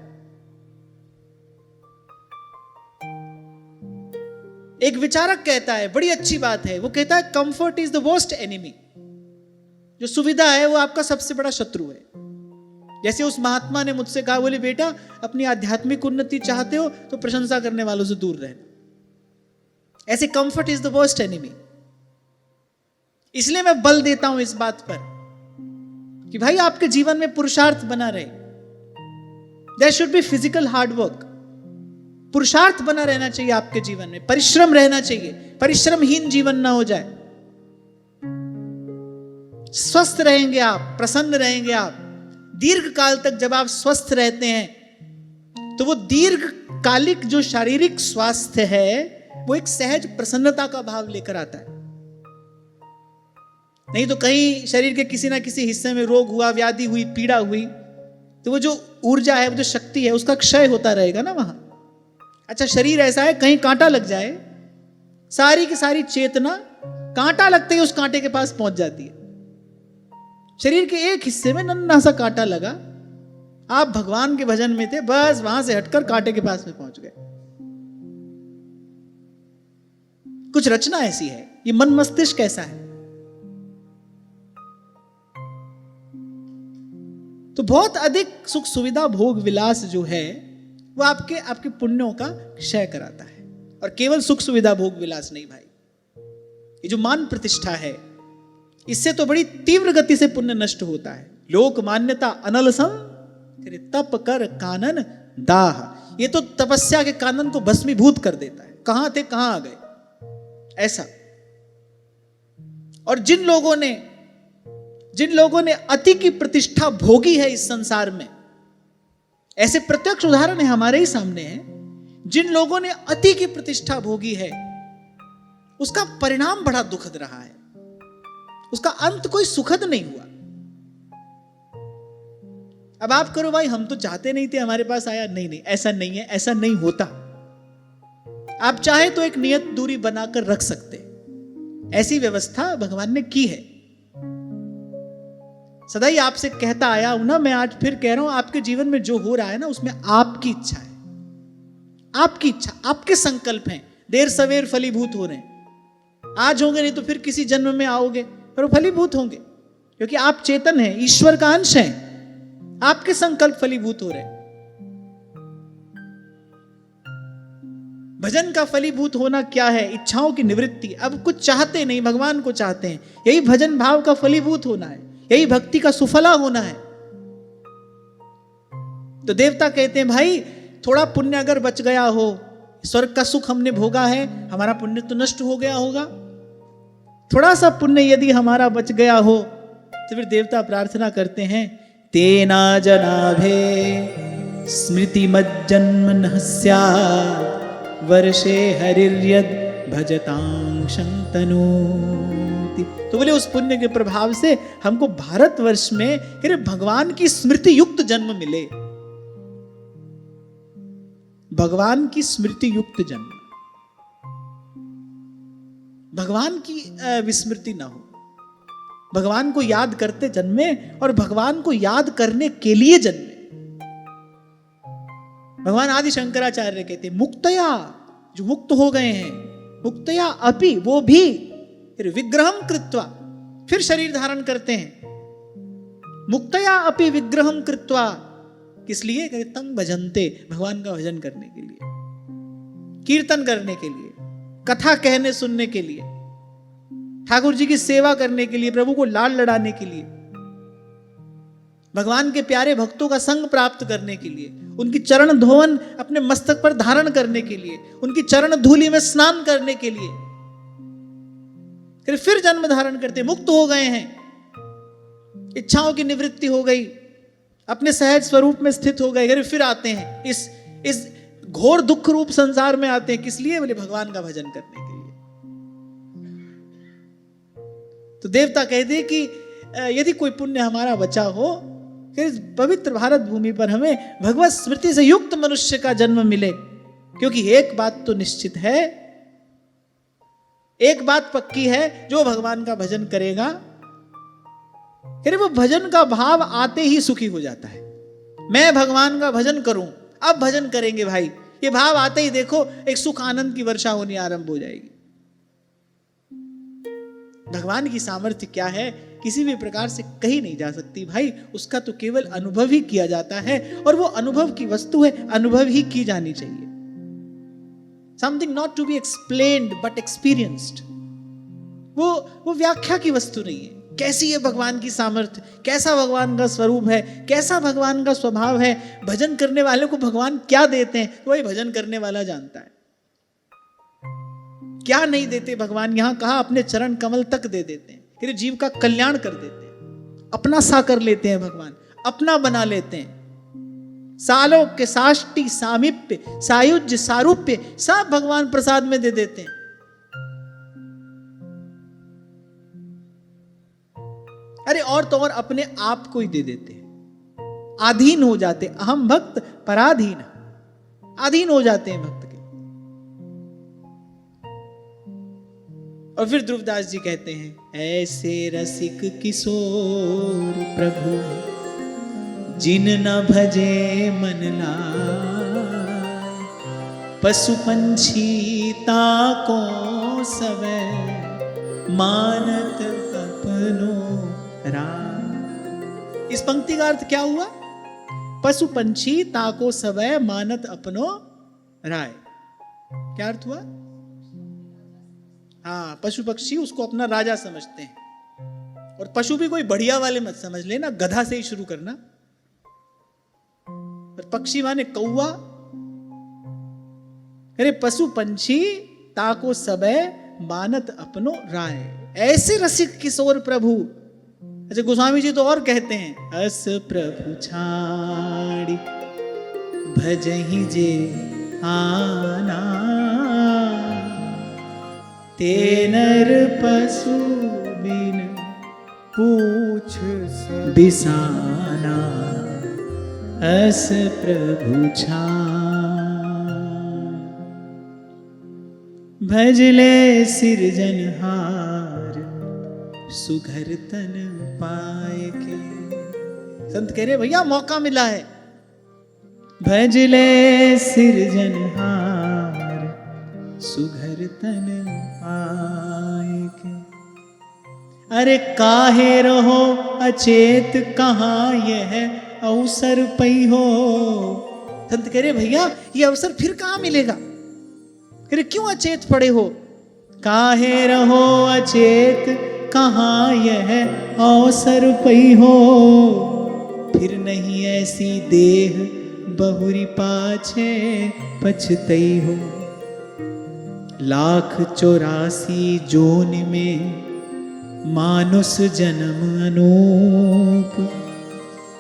एक विचारक कहता है, बड़ी अच्छी बात है, वो कहता है comfort is the worst enemy. जो सुविधा है वो आपका सबसे बड़ा शत्रु है। जैसे उस महात्मा ने मुझसे कहा, बोले बेटा अपनी आध्यात्मिक उन्नति चाहते हो तो प्रशंसा करने वालों से दूर रहना। ऐसे comfort is the worst enemy. इसलिए मैं बल देता हूं इस बात पर कि भाई आपके जीवन में पुरुषार्थ बना रहे। There should be physical hard work. पुरुषार्थ बना रहना चाहिए आपके जीवन में, परिश्रम रहना चाहिए, परिश्रमहीन जीवन ना हो जाए। स्वस्थ रहेंगे आप, प्रसन्न रहेंगे आप। दीर्घ काल तक जब आप स्वस्थ रहते हैं तो वो दीर्घकालिक जो शारीरिक स्वास्थ्य है वो एक सहज प्रसन्नता का भाव लेकर आता है। नहीं तो कहीं शरीर के किसी ना किसी हिस्से में रोग हुआ, व्याधि हुई, पीड़ा हुई, तो वो जो ऊर्जा है, वो जो शक्ति है, उसका क्षय होता रहेगा ना वहां। अच्छा, शरीर ऐसा है, कहीं कांटा लग जाए, सारी की सारी चेतना कांटा लगते ही उस कांटे के पास पहुंच जाती है। शरीर के एक हिस्से में नन्हा सा कांटा लगा, आप भगवान के भजन में थे, बस वहां से हटकर कांटे के पास में पहुंच गए। कुछ रचना ऐसी है, ये मन मस्तिष्क ऐसा है। तो बहुत अधिक सुख सुविधा भोग विलास जो है वो आपके पुण्यों का क्षय कराता है। और केवल सुख सुविधा भोग विलास नहीं भाई, ये जो मान प्रतिष्ठा है, इससे तो बड़ी तीव्र गति से पुण्य नष्ट होता है। लोक मान्यता अनलसम तप कर कानन दाह, ये तो तपस्या के कानन को भस्मीभूत कर देता है। कहां थे कहां आ गए, ऐसा। और जिन लोगों ने अति की प्रतिष्ठा भोगी है इस संसार में, ऐसे प्रत्यक्ष उदाहरण है हमारे ही सामने हैं। जिन लोगों ने अति की प्रतिष्ठा भोगी है, उसका परिणाम बड़ा दुखद रहा है, उसका अंत कोई सुखद नहीं हुआ। अब आप करो भाई, हम तो चाहते नहीं थे, हमारे पास आया। नहीं, ऐसा नहीं है, ऐसा नहीं होता। आप चाहे तो एक नियत दूरी बनाकर रख सकते, ऐसी व्यवस्था भगवान ने की है। सदा ही आपसे कहता आया हूं ना, मैं आज फिर कह रहा हूं, आपके जीवन में जो हो रहा है ना, उसमें आपकी इच्छा है, आपकी इच्छा, आपके संकल्प हैं, देर सवेर फलीभूत हो रहे हैं। आज होंगे नहीं तो फिर kiसी जन्म में आओगे, पर वो फलीभूत होंगे, क्योंकि आप चेतन हैं, ईश्वर का अंश हैं। आपके संकल्प फलीभूत हो रहे हैं। भजन का फलीभूत होना क्या है? इच्छाओं की निवृत्ति। अब कुछ चाहते नहीं, भगवान को चाहते हैं। यही भजन भाव का फलीभूत होना है, यही भक्ति का सुफला होना है। तो देवता कहते हैं भाई, थोड़ा पुण्य अगर बच गया हो, स्वर्ग का सुख हमने भोगा है, हमारा पुण्य तो नष्ट हो गया होगा। थोड़ा सा पुण्य यदि हमारा बच गया हो तो फिर देवता प्रार्थना करते हैं, तेना जनाभे स्मृति मज्जन्म न स्यात् वर्षे हरिर्यद् भजतां शंतनोति। तो बोले उस पुण्य के प्रभाव से हमको भारतवर्ष में फिर भगवान की स्मृति युक्त जन्म मिले, भगवान की स्मृति युक्त जन्म, भगवान की विस्मृति ना हो, भगवान को याद करते जन्मे और भगवान को याद करने के लिए जन्मे। भगवान आदि शंकराचार्य कहते मुक्तया, जो मुक्त हो गए हैं, मुक्तया अपि, वो भी फिर विग्रहम कृत्वा, फिर शरीर धारण करते हैं। मुक्तया अपि विग्रहम कृत्वा, किस लिए? तम भजन्ते, भगवान का भजन करने के लिए, कीर्तन करने के लिए, कथा कहने सुनने के लिए, ठाकुर जी की सेवा करने के लिए, प्रभु को लाड लड़ाने के लिए, भगवान के प्यारे भक्तों का संग प्राप्त करने के लिए, उनकी चरण धोवन अपने मस्तक पर धारण करने के लिए, उनकी चरण धूलि में स्नान करने के लिए, फिर जन्म धारण करते, मुक्त हो गए हैं, इच्छाओं की निवृत्ति हो गई, अपने सहज स्वरूप में स्थित हो गए, फिर आते हैं इस घोर दुख रूप संसार में आते हैं। किस लिए? बोले भगवान का भजन करने के लिए। तो देवता कहते हैं कि यदि कोई पुण्य हमारा बचा हो, फिर इस पवित्र भारत भूमि पर हमें भगवत स्मृति से युक्त मनुष्य का जन्म मिले, क्योंकि एक बात तो निश्चित है, एक बात पक्की है, जो भगवान का भजन करेगा, फिर वो भजन का भाव आते ही सुखी हो जाता है। मैं भगवान का भजन करूं, अब भजन करेंगे भाई, ये भाव आते ही देखो एक सुख आनंद की वर्षा होनी आरंभ हो जाएगी। भगवान की सामर्थ्य क्या है, किसी भी प्रकार से कही नहीं जा सकती भाई, उसका तो केवल अनुभव ही किया जाता है, और वो अनुभव की वस्तु है, अनुभव ही की जानी चाहिए। Something not to be explained but experienced. वो व्याख्या की वस्तु नहीं है। कैसी है भगवान की सामर्थ्य, कैसा भगवान का स्वरूप है, कैसा भगवान का स्वभाव है, भजन करने वाले को भगवान क्या देते हैं, तो वही भजन करने वाला जानता है। क्या नहीं देते भगवान, यहां कहा अपने चरण कमल तक दे देते हैं, फिर जीव का कल्याण कर देते हैं, अपना सा कर लेते हैं भगवान, अपना बना लेते हैं। सालों के साष्टी सामीप्य सायुज्य सारूप्य सब भगवान प्रसाद में दे देते हैं। अरे और तो और अपने आप को ही दे देते हैं, अधीन हो जाते, अहम भक्त पराधीन, अधीन हो जाते हैं भक्त के। और फिर ध्रुवदास जी कहते हैं, ऐसे रसिक किशोर प्रभु जिन न भजे मन लाय, पशु पंछी ताको सवै मानत अपनो राय। इस पंक्ति का अर्थ क्या हुआ? पशु पंछी ताको सवै मानत अपनो राय। क्या अर्थ हुआ? हाँ, पशु पक्षी उसको अपना राजा समझते हैं। और पशु भी कोई बढ़िया वाले मत समझ लेना, गधा से ही शुरू करना। और पक्षी माने कौवा। अरे पशु पंछी ताको सबे मानत अपनो राय, ऐसे रसिक किशोर प्रभु। अच्छा, गोस्वामी जी तो और कहते हैं, अस प्रभु छाड़ी भजहि जे आना, ते नर पशु बिन पूछ बिसाना, अस प्रभु छाड़ भजले सिरजनहार, सुघर तन पाए के। संत कह रहे भैया मौका मिला है, भजले सिरजनहार, सुघर तन पाए के। अरे काहे रहो अचेत, कहाँ यह अवसर पई हो। संत कह रहे भैया ये अवसर फिर कहाँ मिलेगा, फिर क्यों अचेत पड़े हो। काहे रहो अचेत, कहाँ यह अवसर पई हो, फिर नहीं ऐसी देह बहुरी पाछे पछतई हो। 1,84 जोन में मानुष जन्म अनूप,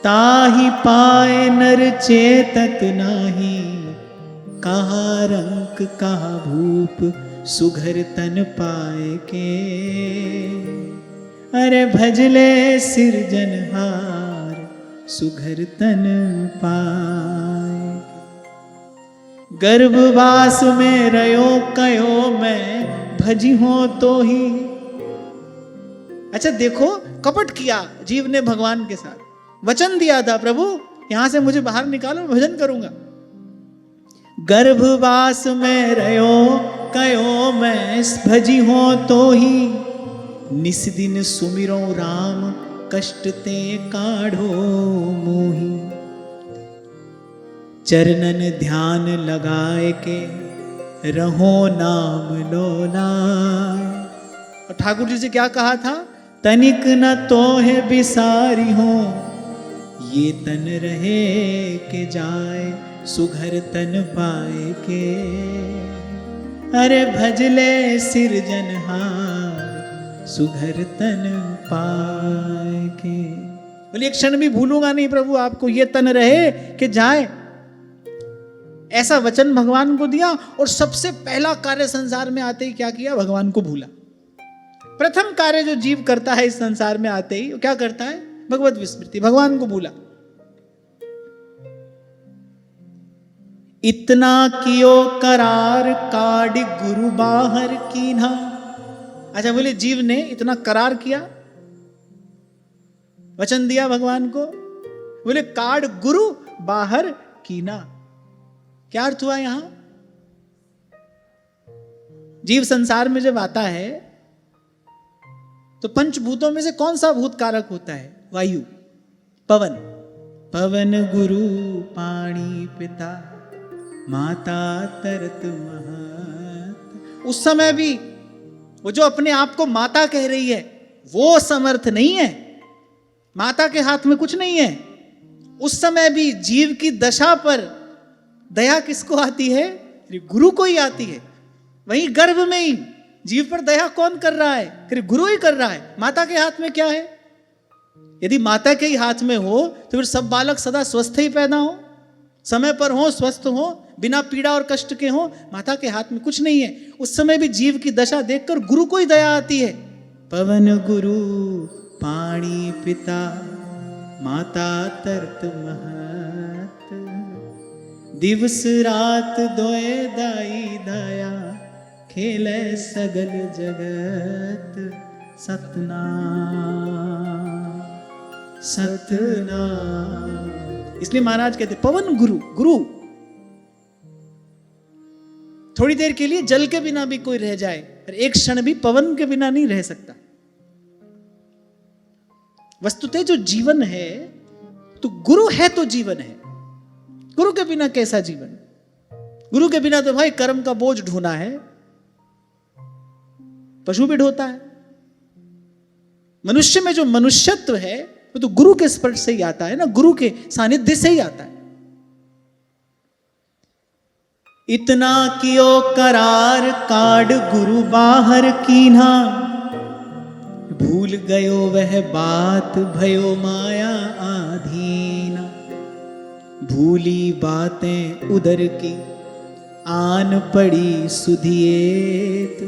ताहि पाए नर चेतत नाही, कहाँ रंक कहाँ भूप, सुघर तन पाए के। अरे भजले सिरजनहार, सुघर तन पाए। गर्भवास में रयो कयो मैं, भजी हो तो ही। अच्छा देखो, कपट किया जीव ने भगवान के साथ, वचन दिया था प्रभु यहां से मुझे बाहर निकालो, भजन करूंगा। गर्भवास में रयो कयो मैं, भजी हो तो ही, निस दिन सुमिरो राम कष्ट ते काढ़ो मोही। चरणन ध्यान लगाए के रहो नाम लोलाय। और ठाकुर जी से क्या कहा था? तनिक न तोहे बिसारी हो, ये तन रहे के जाए, सुघर तन पाए के। अरे भजले सिरजनहार, सुघर तन पाए के। बोले एक क्षण भी भूलूंगा नहीं प्रभु आपको, ये तन रहे कि जाए। ऐसा वचन भगवान को दिया। और सबसे पहला कार्य संसार में आते ही क्या किया? भगवान को भूला। प्रथम कार्य जो जीव करता है इस संसार में आते ही, वो क्या करता है? भगवत विस्मृति, भगवान को भूला। इतना कियो करार काढ़ गुरु बाहर कीन्हा। अच्छा बोले जीव ने इतना करार किया, वचन दिया भगवान को, बोले काढ़ गुरु बाहर कीना। क्या अर्थ हुआ यहां? जीव संसार में जब आता है तो पंचभूतों में से कौन सा भूत कारक होता है? वायु, पवन। पवन गुरु पानी पिता, माता तरत महत। उस समय भी वो जो अपने आप को माता कह रही है वो समर्थ नहीं है, माता के हाथ में कुछ नहीं है। उस समय भी जीव की दशा पर दया किसको आती है? गुरु को ही आती है। वहीं गर्भ में ही जीव पर दया कौन कर रहा है? फिर गुरु ही कर रहा है। माता के हाथ में क्या है? यदि माता के ही हाथ में हो तो फिर सब बालक सदा स्वस्थ ही पैदा हो, समय पर हो, स्वस्थ हो, बिना पीड़ा और कष्ट के हो। माता के हाथ में कुछ नहीं है। उस समय भी जीव की दशा देखकर गुरु को ही दया आती है। पवन गुरु पाणी पिता, माता तरत महत। दिवस रात दोए दाई दया, खेले सगल जगत। सतनाम सतनाम। इसलिए महाराज कहते पवन गुरु। गुरु थोड़ी देर के लिए जल के बिना भी कोई रह जाए, पर एक क्षण भी पवन के बिना नहीं रह सकता। वस्तुतः जो जीवन है तो गुरु है तो जीवन है। गुरु के बिना कैसा जीवन? गुरु के बिना तो भाई कर्म का बोझ ढोना है, पशु भी ढोता है। मनुष्य में जो मनुष्यत्व है वो तो गुरु के स्पर्श से ही आता है ना, गुरु के सानिध्य से ही आता है। इतना कियो करार काढ़ गुरु बाहर कीन्हा, भूल गयो वह बात भयो माया आधीना। भूली बातें उदर की आन पड़ी सुधिएत,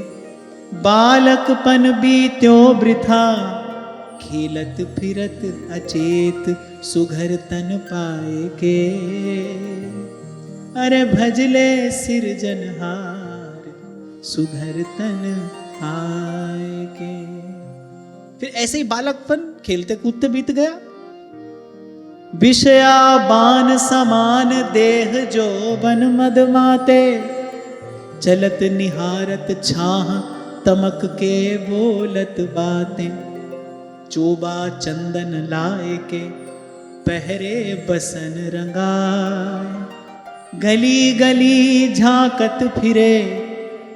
बालकपन बीत्यो वृथा खेलत फिरत अचेत। सुघर तन पाए के अरे भजले सिरजनहार, सुघर तन पाए के। फिर ऐसे ही बालकपन खेलते कूदते बीत गया। विषया बान समान देह जो बन मद माते, चलत निहारत छाह तमक के बोलत बातें। चोबा चंदन लाए के पहरे बसन रंगाए, गली गली झांकत फिरे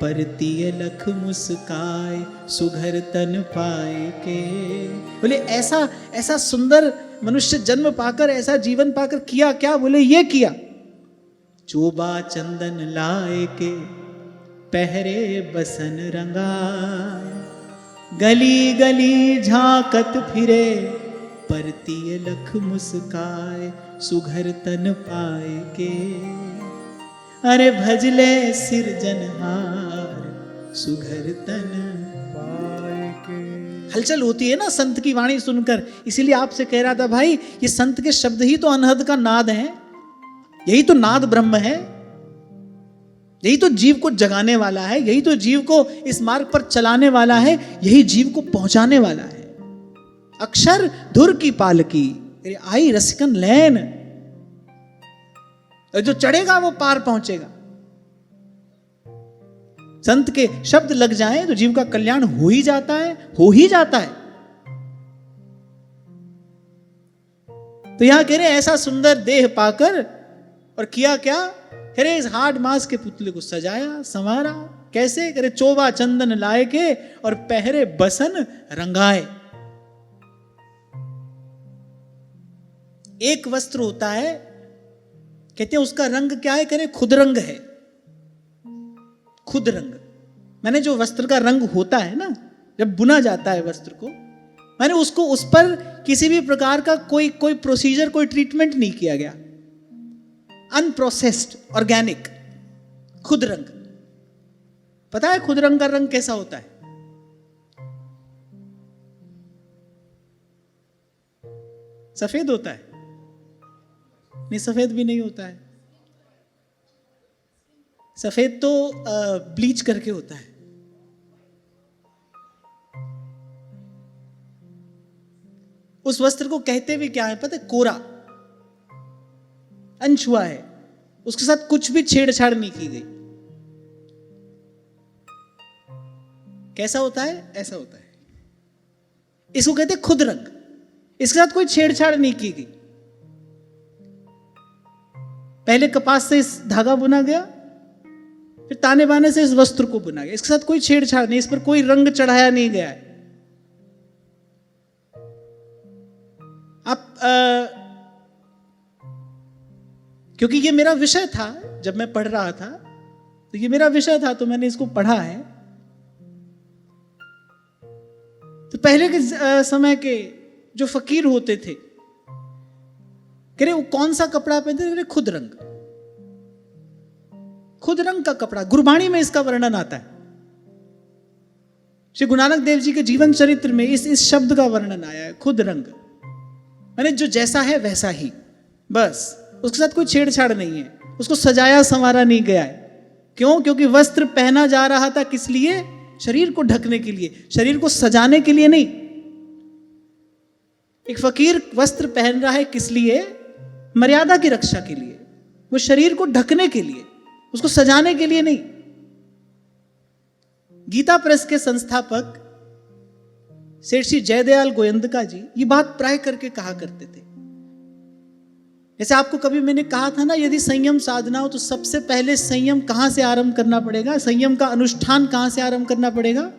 परतीय लख मुस्काए। सुघर तन पाए के। बोले ऐसा ऐसा सुंदर मनुष्य जन्म पाकर, ऐसा जीवन पाकर किया क्या? बोले ये किया। चोबा चंदन लाए के पहरे बसन रंगाए, गली गली झांकत फिरे परतीय लख मुस्काए। सुघर तन पाए के अरे भजले सिरजनहार, सुघर तन पाए के। हलचल होती है ना संत की वाणी सुनकर। इसीलिए आपसे कह रहा था भाई, ये संत के शब्द ही तो अनहद का नाद है, यही तो नाद ब्रह्म है, यही तो जीव को जगाने वाला है, यही तो जीव को इस मार्ग पर चलाने वाला है, यही जीव को पहुंचाने वाला है। अक्षर धुर की पालकी आई रसिकन लैन, जो चढ़ेगा वो पार पहुंचेगा। संत के शब्द लग जाएं तो जीव का कल्याण हो ही जाता है, हो ही जाता है। तो यहां कह रहे ऐसा सुंदर देह पाकर और किया क्या, कह रहे इस हाड मांस के पुतले को सजाया संवारा। कैसे, करे चोबा चंदन लाए के और पहरे बसन रंगाए। एक वस्त्र होता है, कहते हैं उसका रंग क्या है, कह रहे खुद रंग है। खुद रंग माने जो वस्त्र का रंग होता है ना, जब बुना जाता है वस्त्र को, माने उसको उस पर किसी भी प्रकार का कोई प्रोसीजर, कोई ट्रीटमेंट नहीं किया गया। अनप्रोसेस्ड, ऑर्गेनिक, खुद रंग। पता है खुद रंग का रंग कैसा होता है? सफेद होता है? नहीं, सफेद भी नहीं होता है। सफेद तो ब्लीच करके होता है। उस वस्त्र को कहते भी क्या है पता है? कोरा, अनछुआ है, उसके साथ कुछ भी छेड़छाड़ नहीं की गई। कैसा होता है? ऐसा होता है। इसको कहते हैं खुद रंग, इसके साथ कोई छेड़छाड़ नहीं की गई। पहले कपास से इस धागा बुना गया, फिर ताने बाने से इस वस्त्र को बुना गया, इसके साथ कोई छेड़छाड़ नहीं, इस पर कोई रंग चढ़ाया नहीं गया है। आप क्योंकि ये मेरा विषय था, जब मैं पढ़ रहा था तो ये मेरा विषय था, तो मैंने इसको पढ़ा है। तो पहले के समय के जो फकीर होते थे, कह रहे वो कौन सा कपड़ा पहनते थे? खुद रंग, खुद रंग का कपड़ा। गुरबाणी में इसका वर्णन आता है। श्री गुरु नानक देव जी के जीवन चरित्र में इस शब्द का वर्णन आया है, खुद रंग। माने जो जैसा है वैसा ही, बस उसके साथ कोई छेड़छाड़ नहीं है, उसको सजाया संवारा नहीं गया है। क्यों? क्योंकि वस्त्र पहना जा रहा था किस लिए? शरीर को ढकने के लिए, शरीर को सजाने के लिए नहीं। एक फकीर वस्त्र पहन रहा है किस लिए? मर्यादा की रक्षा के लिए, वो शरीर को ढकने के लिए, उसको सजाने के लिए नहीं। गीता प्रेस के संस्थापक सेठ श्री जयदयाल गोयंदका जी ये बात प्राय करके कहा करते थे। जैसे आपको कभी मैंने कहा था ना, यदि संयम साधना हो तो सबसे पहले संयम कहां से आरंभ करना पड़ेगा? संयम का अनुष्ठान कहां से आरंभ करना पड़ेगा?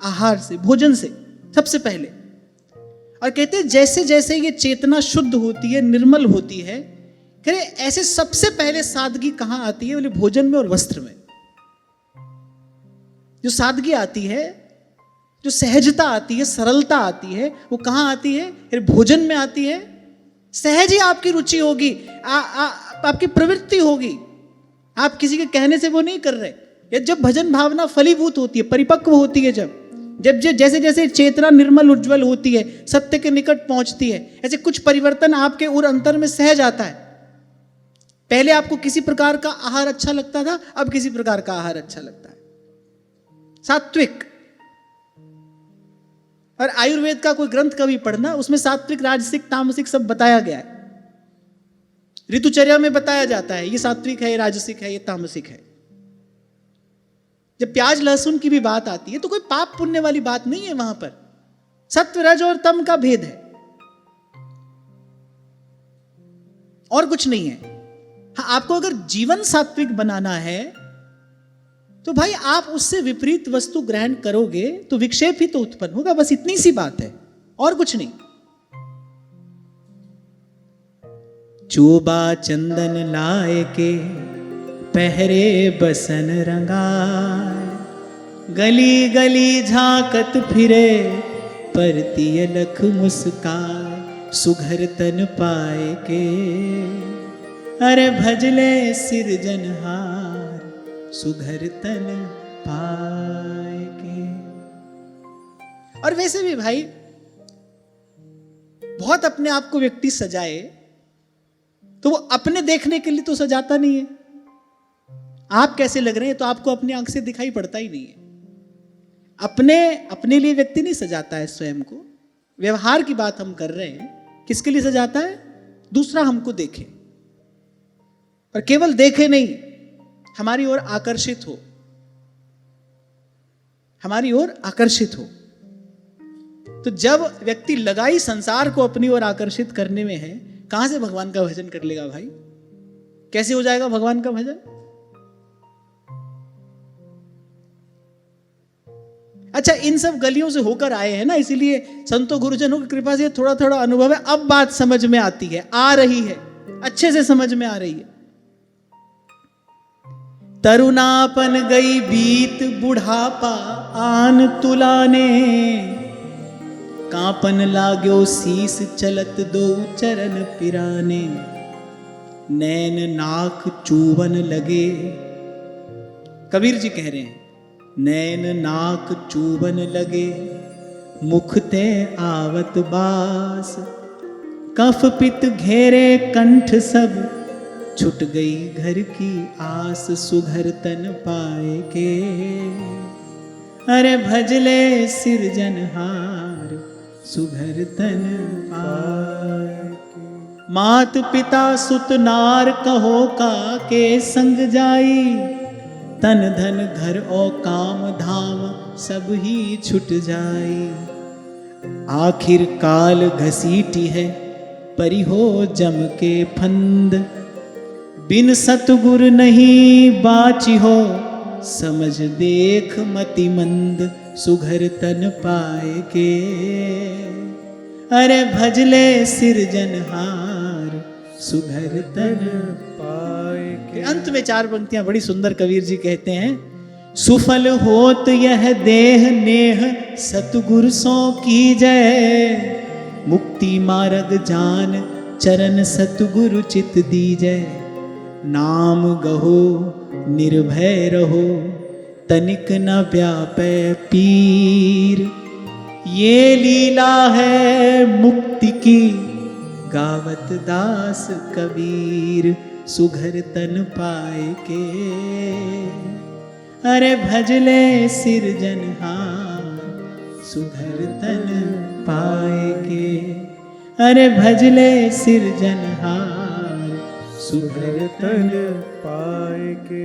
आहार से, भोजन से, सबसे पहले। और कहते हैं जैसे जैसे ये चेतना शुद्ध होती है, निर्मल होती है, कह रहे ऐसे सबसे पहले सादगी कहां आती है? बोले भोजन में और वस्त्र में। जो सादगी आती है, जो सहजता आती है, सरलता आती है, वो कहां आती है? फिर भोजन में आती है। सहज ही आपकी रुचि होगी, आपकी प्रवृत्ति होगी। आप किसी के कहने से वो नहीं कर रहे। जब भजन भावना फलीभूत होती है, परिपक्व होती है, जब जैसे जैसे चेतना निर्मल उज्जवल होती है, सत्य के निकट पहुंचती है, ऐसे कुछ परिवर्तन आपके उर अंतर में सहज आता है। पहले आपको किसी प्रकार का आहार अच्छा लगता था, अब किसी प्रकार का आहार अच्छा लगता है, सात्विक। और आयुर्वेद का कोई ग्रंथ कभी पढ़ना, उसमें सात्विक, राजसिक, तामसिक सब बताया गया है। ऋतुचर्या में बताया जाता है ये सात्विक है, ये राजसिक है, ये तामसिक है। जब प्याज लहसुन की भी बात आती है तो कोई पाप पुण्य वाली बात नहीं है। वहां पर सत्व, रज और तम का भेद है, और कुछ नहीं है। हाँ, आपको अगर जीवन सात्विक बनाना है तो भाई आप उससे विपरीत वस्तु ग्रहण करोगे तो विक्षेप ही तो उत्पन्न होगा, बस इतनी सी बात है, और कुछ नहीं। चोबा चंदन लाए के पहरे बसन रंगाए, गली गली झांकत फिरे परती लख मुस्काए, सुघर तन पाए के अरे भजले सिरजनहार, सुघर तन पाए के। और वैसे भी भाई बहुत अपने आप को व्यक्ति सजाए तो वो अपने देखने के लिए तो सजाता नहीं है। आप कैसे लग रहे हैं तो आपको अपनी आंख से दिखाई पड़ता ही नहीं है। अपने लिए व्यक्ति नहीं सजाता है स्वयं को। व्यवहार की बात हम कर रहे हैं, किसके लिए सजाता है? दूसरा हमको देखे, और केवल देखे नहीं, हमारी ओर आकर्षित हो। हमारी ओर आकर्षित हो। तो जब व्यक्ति लगा ही संसार को अपनी ओर आकर्षित करने में है, कहां से भगवान का भजन कर लेगा भाई? कैसे हो जाएगा भगवान का भजन? अच्छा, इन सब गलियों से होकर आए हैं ना, इसीलिए संतों गुरुजनों की कृपा से थोड़ा थोड़ा अनुभव है। अब बात समझ में आती है, आ रही है, अच्छे से समझ में आ रही है। तरुणापन गई बीत बुढ़ापा आन तुलाने, कांपन लाग्यो शीस चलत दो चरण पिराने, नैन नाक चूवन लगे। कबीर जी कह रहे हैं, नैन नाक चूवन लगे, मुख ते आवत बास, कफ पित घेरे कंठ सब, छुट गई घर की आस, सुघर तन पाए के। अरे भजले सिरजनहार, सुघर तन पाए के। मात पिता सुत नार कहो का के संग जाई, तन धन घर और काम धाम सब ही छुट जाई। आखिर काल घसीटी है, परी हो जम के फंद, बिन सतगुर नहीं बाची हो, समझ देख मति मंद, सुघर तन पाए के। अरे भजले सिरजनहार, सुघर तन पाए के। अंत में 4 पंक्तियां बड़ी सुंदर कबीर जी कहते हैं, सुफल होत यह देह नेह, सतगुर सो की जय, मुक्ति मार्ग जान चरण सतगुरु चित दीजै। नाम गहो निर्भय रहो, तनिक न व्यापै पीर, ये लीला है मुक्ति की, गावत दास कबीर, सुघर तन पाए के। अरे भजले सिरजनहार, सुघर तन पाए के। अरे भजले सिरजनहार, सुघर तन पाए के।